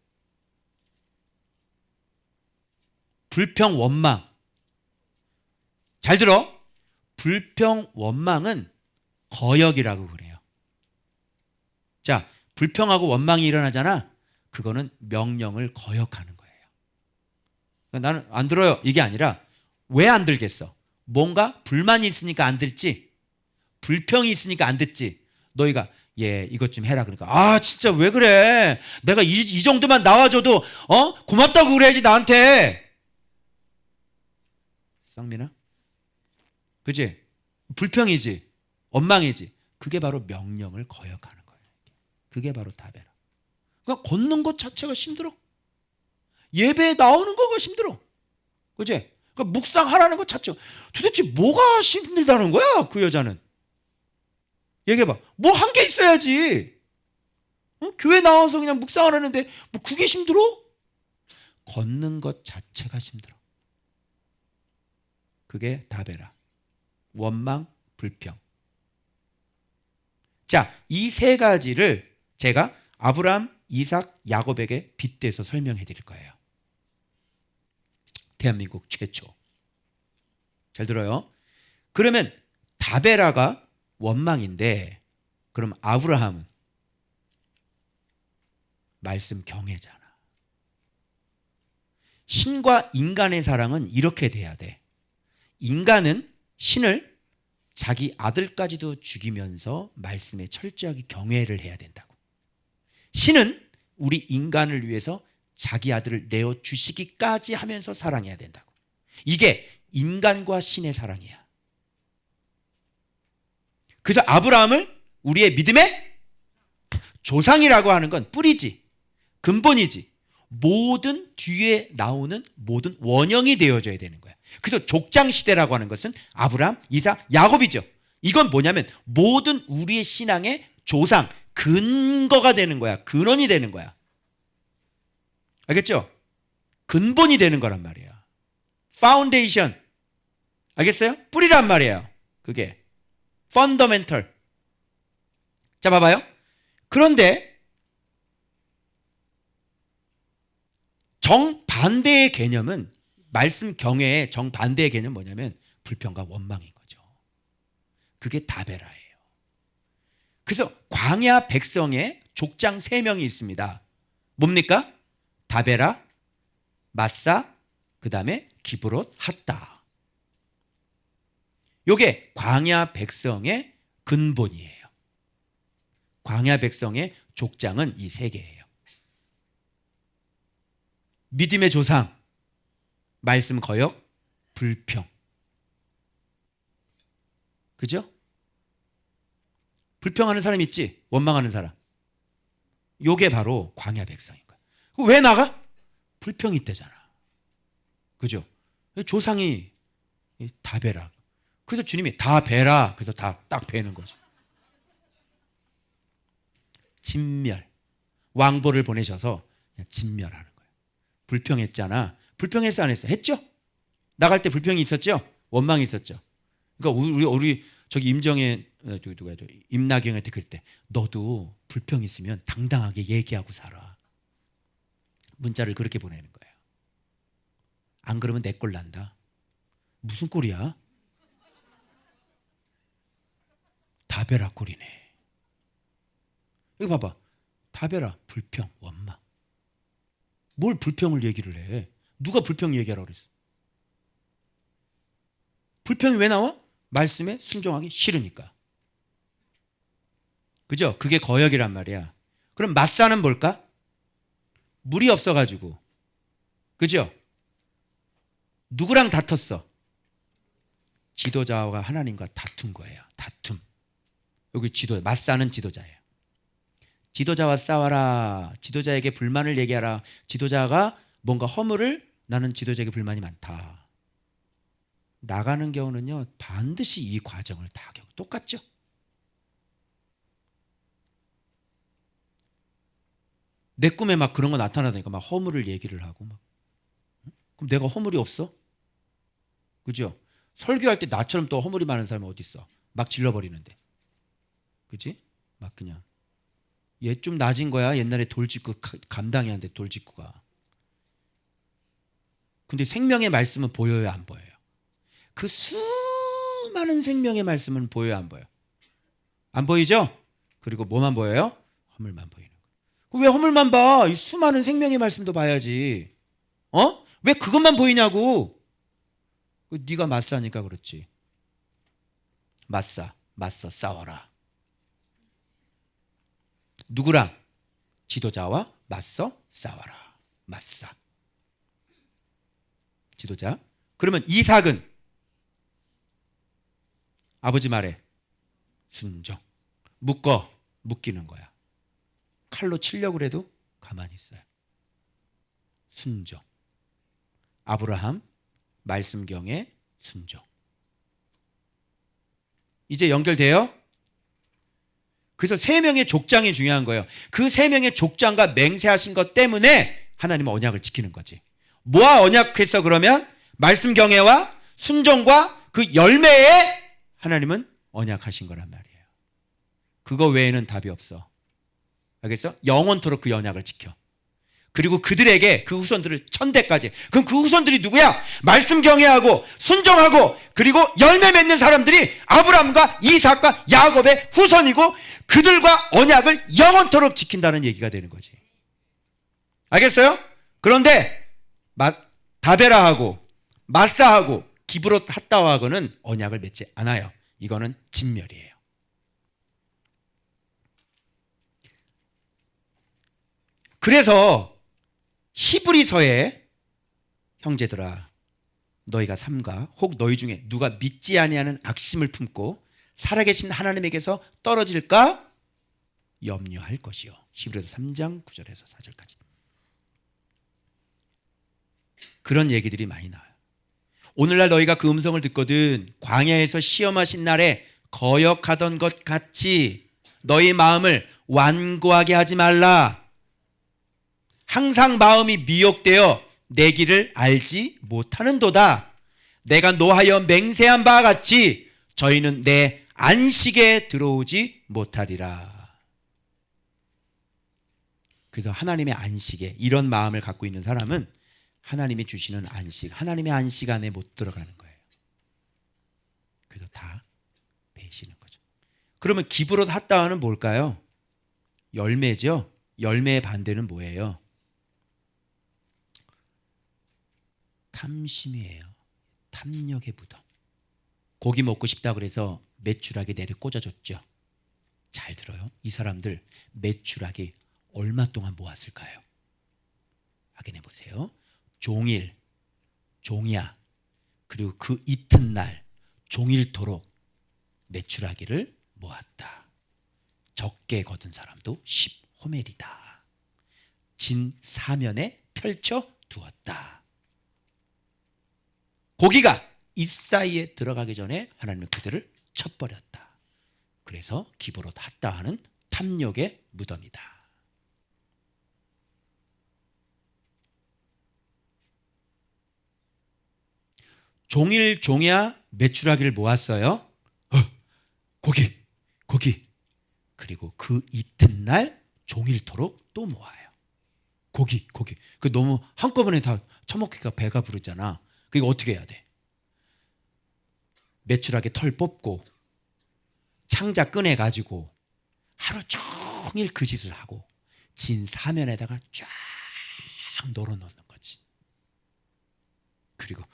S1: 불평 원망. 잘 들어. 불평 원망은 거역이라고 그래요. 자, 불평하고 원망이 일어나잖아. 그거는 명령을 거역하는 거예요. 나는 안 들어요. 이게 아니라 왜 안 들겠어? 뭔가 불만이 있으니까 안 듣지. 불평이 있으니까 안 듣지. 너희가 이것 좀 해라 그러니까 진짜 왜 그래? 내가 이 정도만 나와줘도 고맙다고 그래야지 나한테. 쌍민아? 그지? 불평이지. 원망이지. 그게 바로 명령을 거역하는 거예요. 그게 바로 다베라. 그러니까 걷는 것 자체가 힘들어. 예배에 나오는 거가 힘들어. 그지? 그러니까 묵상하라는 것 자체가 도대체 뭐가 힘들다는 거야? 그 여자는. 얘기해봐. 뭐 한 게 있어야지. 교회 나와서 그냥 묵상을 하는데 뭐 그게 힘들어? 걷는 것 자체가 힘들어. 그게 다베라. 원망, 불평. 자, 이 세 가지를 제가 아브라함, 이삭, 야곱에게 빗대서 설명해 드릴 거예요. 대한민국 최초. 잘 들어요. 그러면 다베라가 원망인데 그럼 아브라함은 말씀 경외잖아. 신과 인간의 사랑은 이렇게 돼야 돼. 인간은 신을 자기 아들까지도 죽이면서 말씀에 철저하게 경외를 해야 된다고. 신은 우리 인간을 위해서 자기 아들을 내어주시기까지 하면서 사랑해야 된다고. 이게 인간과 신의 사랑이야. 그래서 아브라함을 우리의 믿음의 조상이라고 하는 건 뿌리지, 근본이지. 모든 뒤에 나오는 모든 원형이 되어져야 되는 거야. 그래서 족장시대라고 하는 것은 아브라함, 이삭, 야곱이죠. 이건 뭐냐면 모든 우리의 신앙의 조상, 근거가 되는 거야. 근원이 되는 거야. 알겠죠? 근본이 되는 거란 말이야. 파운데이션. 알겠어요? 뿌리란 말이에요. 그게 펀더멘털. 자, 봐봐요. 그런데 정반대의 개념은 말씀 경외의 정반대의 개념은 뭐냐면 불평과 원망인 거죠. 그게 다베라예요. 그래서 광야 백성의 족장 3명이 있습니다. 뭡니까? 다베라, 마사, 그 다음에 기브롯, 핫다. 요게 광야 백성의 근본이에요. 광야 백성의 족장은 이 세 개예요. 믿음의 조상, 말씀 거역, 불평. 그죠? 불평하는 사람 있지? 원망하는 사람. 요게 바로 광야 백성인 거야. 왜 나가? 불평이 있대잖아. 그죠? 조상이 다 베라. 그래서 주님이 다 베라. 그래서 다 딱 베는 거죠. 진멸. 왕보를 보내셔서 그냥 진멸하는 거예요. 불평했잖아. 불평했어 안 했어? 했죠? 나갈 때 불평이 있었죠? 원망이 있었죠? 그러니까 우리 저기 임나경한테 그럴 때 너도 불평 있으면 당당하게 얘기하고 살아. 문자를 그렇게 보내는 거예요. 안 그러면 내 꼴 난다. 무슨 꼴이야? 다베라 꼴이네. 여기 봐봐. 다베라 불평 원망. 뭘 불평을 얘기를 해? 누가 불평 얘기하라고 그랬어? 불평이 왜 나와? 말씀에 순종하기 싫으니까. 그죠? 그게 거역이란 말이야. 그럼 맞사는 뭘까? 물이 없어가지고. 그죠? 누구랑 다퉜어? 지도자와 하나님과 다툰 거예요. 다툼. 여기 맞사는 지도자예요. 지도자와 싸워라. 지도자에게 불만을 얘기하라. 지도자가 뭔가 허물을 나는 지도자에게 불만이 많다. 나가는 경우는요 반드시 이 과정을 다 겪고 똑같죠. 내 꿈에 막 그런 거 나타나니까 막 허물을 얘기를 하고 막. 그럼 내가 허물이 없어? 그죠? 설교할 때 나처럼 또 허물이 많은 사람이 어디 있어? 막 질러버리는데. 그지? 막 그냥 얘 좀 낮은 거야. 옛날에 돌직구 감당이 안 돼. 돌직구가. 근데 생명의 말씀은 보여요 안 보여요? 그 수많은 생명의 말씀은 보여요 안 보여요? 안 보이죠? 그리고 뭐만 보여요? 허물만 보이는 거예요. 왜 허물만 봐? 이 수많은 생명의 말씀도 봐야지. 왜 그것만 보이냐고. 네가 맞사니까 그렇지. 맞서 싸워라. 누구랑? 지도자와 맞서 싸워라. 맞사. 지도자. 그러면 이삭은 아버지 말에 순종. 묶이는 거야. 칼로 치려고 해도 가만히 있어요. 순종. 아브라함 말씀경에 순종. 이제 연결돼요? 그래서 세 명의 족장이 중요한 거예요. 그 세 명의 족장과 맹세하신 것 때문에 하나님은 언약을 지키는 거지. 뭐와 언약했어 그러면? 말씀경애와 순종과 그 열매에 하나님은 언약하신 거란 말이에요. 그거 외에는 답이 없어. 알겠어? 영원토록 그 언약을 지켜. 그리고 그들에게 그 후손들을 천대까지. 그럼 그 후손들이 누구야? 말씀 경외하고 순종하고 그리고 열매 맺는 사람들이 아브라함과 이삭과 야곱의 후손이고 그들과 언약을 영원토록 지킨다는 얘기가 되는 거지. 알겠어요? 그런데 다베라하고 마사하고 기브롯 핫다와하고는 언약을 맺지 않아요. 이거는 진멸이에요. 그래서 히브리서에 형제들아 너희가 삼가 혹 너희 중에 누가 믿지 아니하는 악심을 품고 살아계신 하나님에게서 떨어질까 염려할 것이요. 히브리서 3장 9절에서 4절까지. 그런 얘기들이 많이 나와요. 오늘날 너희가 그 음성을 듣거든 광야에서 시험하신 날에 거역하던 것 같이 너희 마음을 완고하게 하지 말라. 항상 마음이 미혹되어 내 길을 알지 못하는도다. 내가 노하여 맹세한 바와 같이 저희는 내 안식에 들어오지 못하리라. 그래서 하나님의 안식에 이런 마음을 갖고 있는 사람은 하나님이 주시는 안식, 하나님의 안식 안에 못 들어가는 거예요. 그래서 다 배시는 거죠. 그러면 기브롯 핫다와는 뭘까요? 열매죠. 열매의 반대는 뭐예요? 탐심이에요. 탐욕의 무덤. 고기 먹고 싶다 그래서 메추라기 내리 꽂아줬죠. 잘 들어요. 이 사람들 메추라기 얼마 동안 모았을까요? 확인해 보세요. 종일, 종야, 그리고 그 이튿날 종일토록 메추라기를 모았다. 적게 거둔 사람도 10호멜이다. 진 사면에 펼쳐 두었다. 고기가 이 사이에 들어가기 전에 하나님은 그들을 쳐버렸다. 그래서 기브롯 핫다하는 탐욕의 무덤이다. 종일 종야 메추라기를 모았어요. 고기. 그리고 그 이튿날 종일토록 또 모아요. 고기. 그 너무 한꺼번에 다 처먹기가 배가 부르잖아. 그러니까 어떻게 해야 돼? 메추라기 털 뽑고 창자 꺼내 가지고 하루 종일 그 짓을 하고 진 사면에다가 쫙 널어 놓는 거지. 그리고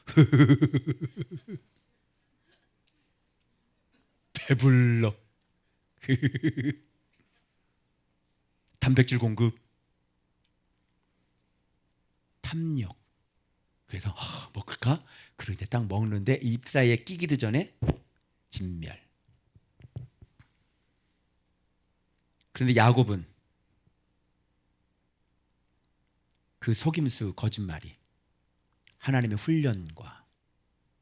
S1: 배불러. 단백질 공급, 탐욕. 그래서 먹을까? 그런데 딱 먹는데 입 사이에 끼기도 전에 진멸. 그런데 야곱은 그 속임수 거짓말이 하나님의 훈련과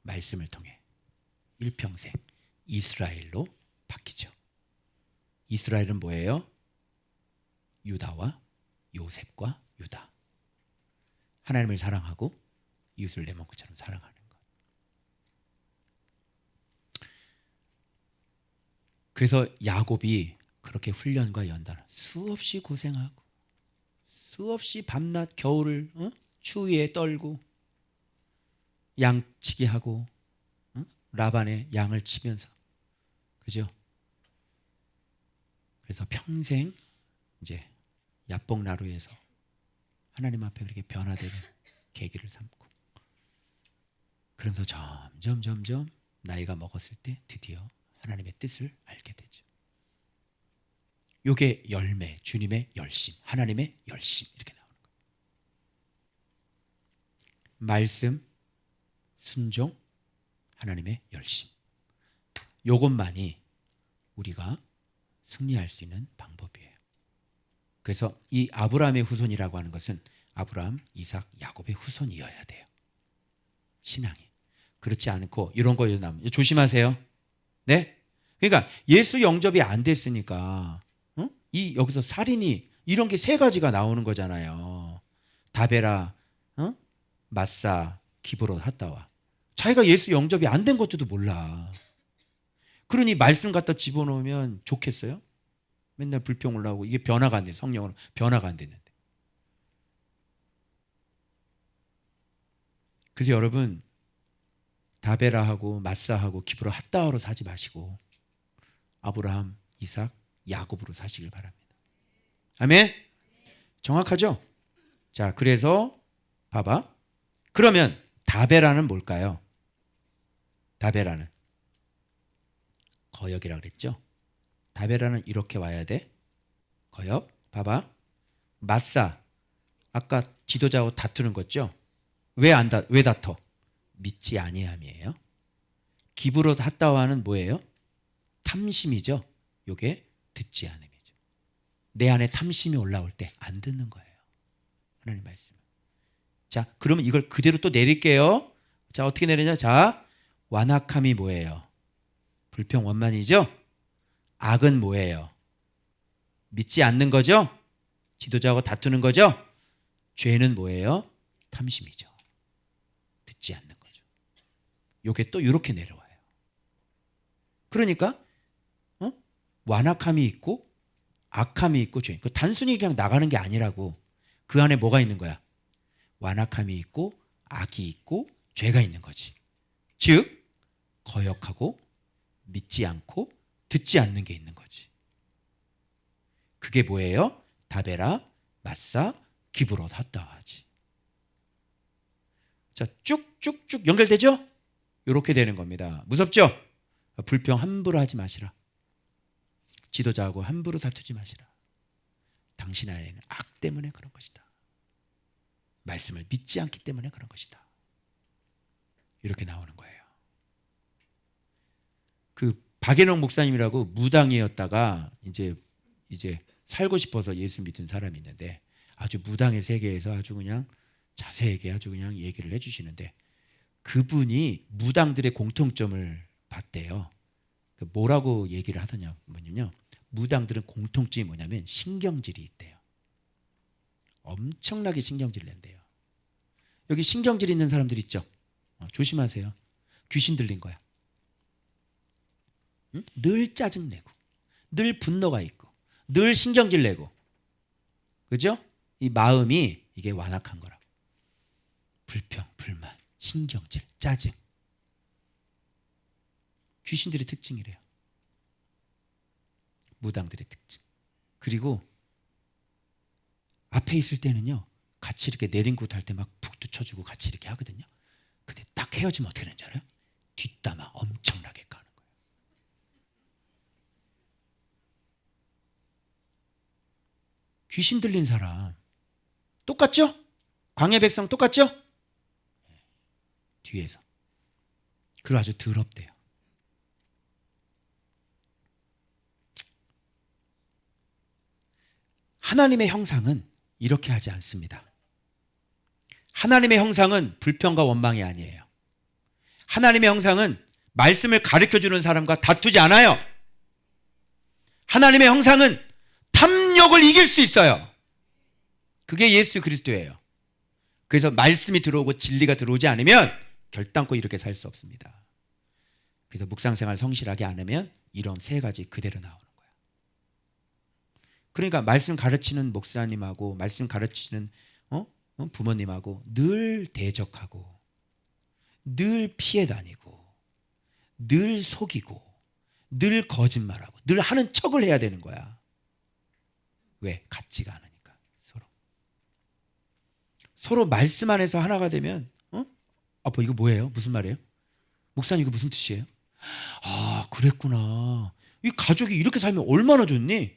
S1: 말씀을 통해 일평생 이스라엘로 바뀌죠. 이스라엘은 뭐예요? 유다와 요셉과 유다. 하나님을 사랑하고 이웃을 내 몸처럼 사랑하는 것. 그래서 야곱이 그렇게 훈련과 연단 수없이 고생하고 수없이 밤낮 겨울을 추위에 떨고 양치기 하고 라반의 양을 치면서, 그죠? 그래서 평생 이제 야복나루에서 하나님 앞에 그렇게 변화되는 계기를 삼고, 그러면서 점점 나이가 먹었을 때 드디어 하나님의 뜻을 알게 되죠. 요게 열매, 주님의 열심, 하나님의 열심, 이렇게 나오는 거예요. 말씀, 순종, 하나님의 열심. 요것만이 우리가 승리할 수 있는 방법이에요. 그래서 이 아브라함의 후손이라고 하는 것은 아브라함, 이삭, 야곱의 후손이어야 돼요. 신앙이. 그렇지 않고 이런 거 나오면 조심하세요. 네? 그러니까 예수 영접이 안 됐으니까 이 여기서 살인이 이런 게 세 가지가 나오는 거잖아요. 다베라, 마사, 기브롯, 핫다와. 자기가 예수 영접이 안 된 것도 몰라. 그러니 말씀 갖다 집어넣으면 좋겠어요? 맨날 불평 올라오고 이게 변화가 안 돼. 성령으로 변화가 안 되는데. 그래서 여러분 다베라하고 마사하고 기브롯 핫다와로 사지 마시고 아브라함, 이삭, 야곱으로 사시길 바랍니다. 아멘? 정확하죠? 자, 그래서 봐봐. 그러면 다베라는 뭘까요? 다베라는 거역이라고 그랬죠? 다베라는 이렇게 와야 돼. 거역. 봐봐. 마사. 아까 지도자하고 다투는 거죠? 왜 다퉈? 믿지 아니함이에요. 기브롯 핫다와는 뭐예요? 탐심이죠. 요게 듣지 않음이죠. 내 안에 탐심이 올라올 때 안 듣는 거예요. 하나님 말씀. 자, 그러면 이걸 그대로 또 내릴게요. 자, 어떻게 내리냐? 자, 완악함이 뭐예요? 불평 원만이죠? 악은 뭐예요? 믿지 않는 거죠? 지도자하고 다투는 거죠? 죄는 뭐예요? 탐심이죠. 듣지 않는 거죠. 요게 또 이렇게 내려와요. 그러니까 완악함이 있고 악함이 있고 죄. 그 단순히 그냥 나가는 게 아니라고. 그 안에 뭐가 있는 거야? 완악함이 있고 악이 있고 죄가 있는 거지. 즉 거역하고 믿지 않고 듣지 않는 게 있는 거지. 그게 뭐예요? 다베라, 마사, 기브롯, 핫다와지. 자, 쭉쭉쭉 연결되죠? 이렇게 되는 겁니다. 무섭죠? 불평 함부로 하지 마시라. 지도자하고 함부로 다투지 마시라. 당신 안에는 악 때문에 그런 것이다. 말씀을 믿지 않기 때문에 그런 것이다. 이렇게 나오는 거예요. 그 박연옥 목사님이라고 무당이었다가 이제 살고 싶어서 예수 믿은 사람이 있는데 아주 무당의 세계에서 아주 그냥 자세하게 아주 그냥 얘기를 해주시는데 그분이 무당들의 공통점을 봤대요. 뭐라고 얘기를 하더냐면요. 무당들은 공통점이 뭐냐면 신경질이 있대요. 엄청나게 신경질 낸대요. 여기 신경질 있는 사람들 있죠? 조심하세요. 귀신 들린 거야. 응? 늘 짜증내고 늘 분노가 있고 늘 신경질 내고 그죠? 이 마음이 이게 완악한 거라. 불평, 불만, 신경질, 짜증. 귀신들의 특징이래요. 무당들의 특징. 그리고 앞에 있을 때는요. 같이 이렇게 내린굿 할 때 막 북도 쳐주고 같이 이렇게 하거든요. 근데 딱 헤어지면 어떻게 되는지 알아요? 뒷담화 엄청나게 까는 거예요. 귀신 들린 사람 똑같죠? 광야 백성 똑같죠? 뒤에서. 그리고 아주 더럽대요. 하나님의 형상은 이렇게 하지 않습니다. 하나님의 형상은 불평과 원망이 아니에요. 하나님의 형상은 말씀을 가르쳐주는 사람과 다투지 않아요. 하나님의 형상은 탐욕을 이길 수 있어요. 그게 예수 그리스도예요. 그래서 말씀이 들어오고 진리가 들어오지 않으면 결단코 이렇게 살 수 없습니다. 그래서 묵상생활 성실하게 안 하면 이런 세 가지 그대로 나오는 거예요. 그러니까 말씀 가르치는 목사님하고 말씀 가르치는 부모님하고 늘 대적하고 늘 피해 다니고 늘 속이고 늘 거짓말하고 늘 하는 척을 해야 되는 거야. 왜? 같지가 않으니까. 서로 말씀 안에서 하나가 되면 아빠 이거 뭐예요? 무슨 말이에요? 목사님 이거 무슨 뜻이에요? 아 그랬구나. 이 가족이 이렇게 살면 얼마나 좋니?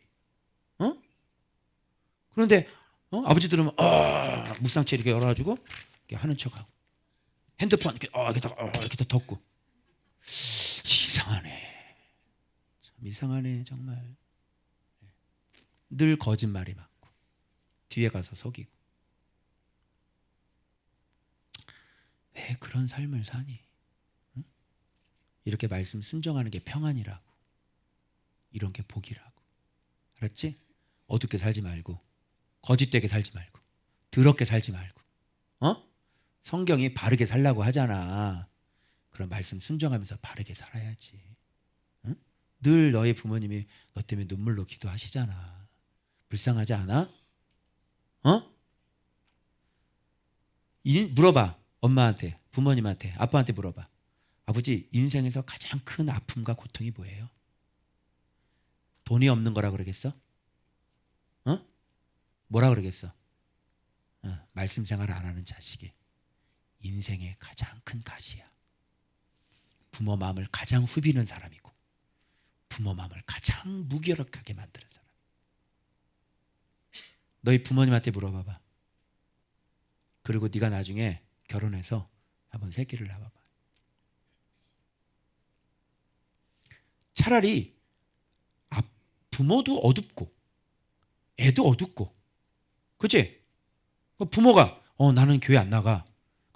S1: 그런데 아버지 들으면 묵상체 이렇게 열어가지고 이렇게 하는 척하고 핸드폰 이렇게 다 덮고 이상하네. 참 이상하네 정말. 늘 거짓말이 많고 뒤에 가서 속이고. 왜 그런 삶을 사니? 응? 이렇게 말씀 순종하는 게 평안이라고. 이런 게 복이라고. 알았지? 어둡게 살지 말고 거짓되게 살지 말고 더럽게 살지 말고 성경이 바르게 살라고 하잖아. 그런 말씀 순종하면서 바르게 살아야지. 응? 늘 너의 부모님이 너 때문에 눈물로 기도하시잖아. 불쌍하지 않아? 물어봐. 엄마한테, 부모님한테, 아빠한테 물어봐. 아버지, 인생에서 가장 큰 아픔과 고통이 뭐예요? 돈이 없는 거라 그러겠어? 뭐라 그러겠어? 말씀 생활을 안 하는 자식이 인생의 가장 큰 가시야. 부모 마음을 가장 후비는 사람이고 부모 마음을 가장 무기력하게 만드는 사람. 너희 부모님한테 물어봐봐. 그리고 네가 나중에 결혼해서 한번 새끼를 낳아봐. 차라리 부모도 어둡고 애도 어둡고 그치? 부모가 나는 교회 안 나가.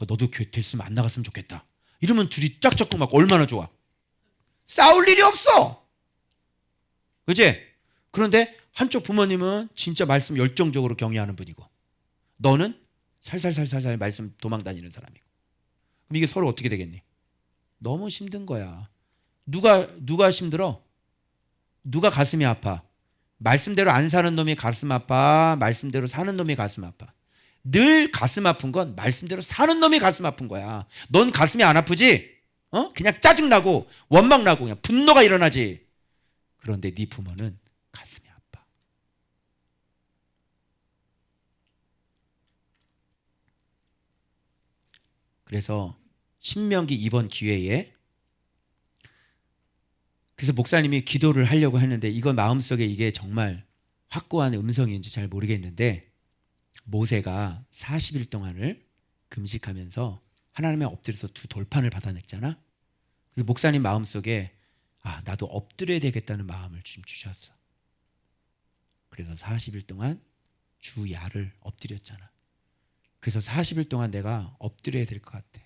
S1: 너도 교회 됐으면 안 나갔으면 좋겠다. 이러면 둘이 짝 잡고 막 얼마나 좋아. 싸울 일이 없어. 그치? 그런데 한쪽 부모님은 진짜 말씀 열정적으로 경외하는 분이고 너는 살살살살 말씀 도망다니는 사람이고. 그럼 이게 서로 어떻게 되겠니? 너무 힘든 거야. 누가 힘들어? 누가 가슴이 아파? 말씀대로 안 사는 놈이 가슴 아파? 말씀대로 사는 놈이 가슴 아파? 늘 가슴 아픈 건 말씀대로 사는 놈이 가슴 아픈 거야. 넌 가슴이 안 아프지? 그냥 짜증나고 원망나고 그냥 분노가 일어나지. 그런데 네 부모는 가슴이 아파. 그래서 신명기 이번 기회에 그래서 목사님이 기도를 하려고 했는데 이건 마음속에 이게 정말 확고한 음성인지 잘 모르겠는데 모세가 40일 동안을 금식하면서 하나님의 엎드려서 두 돌판을 받아냈잖아. 그래서 목사님 마음속에 나도 엎드려야 되겠다는 마음을 지금 주셨어. 그래서 40일 동안 주 야를 엎드렸잖아. 그래서 40일 동안 내가 엎드려야 될 것 같아.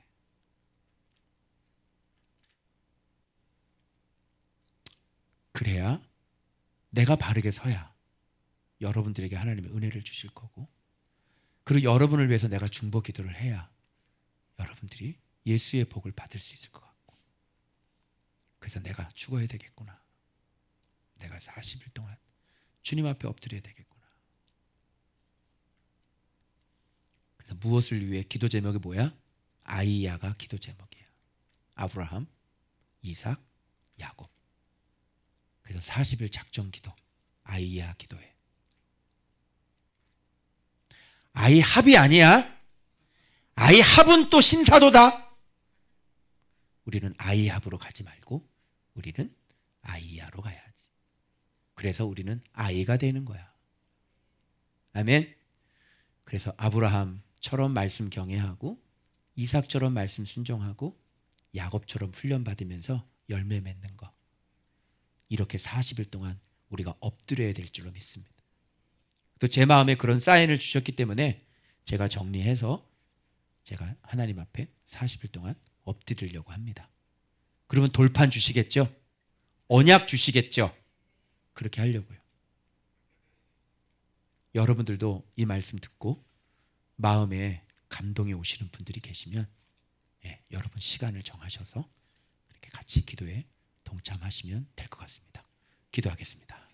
S1: 그래야 내가 바르게 서야 여러분들에게 하나님의 은혜를 주실 거고, 그리고 여러분을 위해서 내가 중보 기도를 해야 여러분들이 예수의 복을 받을 수 있을 것 같고, 그래서 내가 죽어야 되겠구나. 내가 40일 동안 주님 앞에 엎드려야 되겠구나. 그래서 무엇을 위해 기도 제목이 뭐야? 아이야가 기도 제목이야. 아브라함, 이삭, 야곱. 그래서 40일 작정 기도, 아이야 기도해. 아이합이 아니야. 아이합은 또 신사도다. 우리는 아이합으로 가지 말고 우리는 아이야로 가야지. 그래서 우리는 아이가 되는 거야. 아멘. 그래서 아브라함처럼 말씀 경외하고 이삭처럼 말씀 순종하고 야곱처럼 훈련받으면서 열매 맺는 거, 이렇게 40일 동안 우리가 엎드려야 될 줄로 믿습니다. 또 제 마음에 그런 사인을 주셨기 때문에 제가 정리해서 제가 하나님 앞에 40일 동안 엎드리려고 합니다. 그러면 돌판 주시겠죠? 언약 주시겠죠? 그렇게 하려고요. 여러분들도 이 말씀 듣고 마음에 감동이 오시는 분들이 계시면 여러분 시간을 정하셔서 이렇게 같이 기도에 동참하시면 될 것 같습니다. 기도하겠습니다.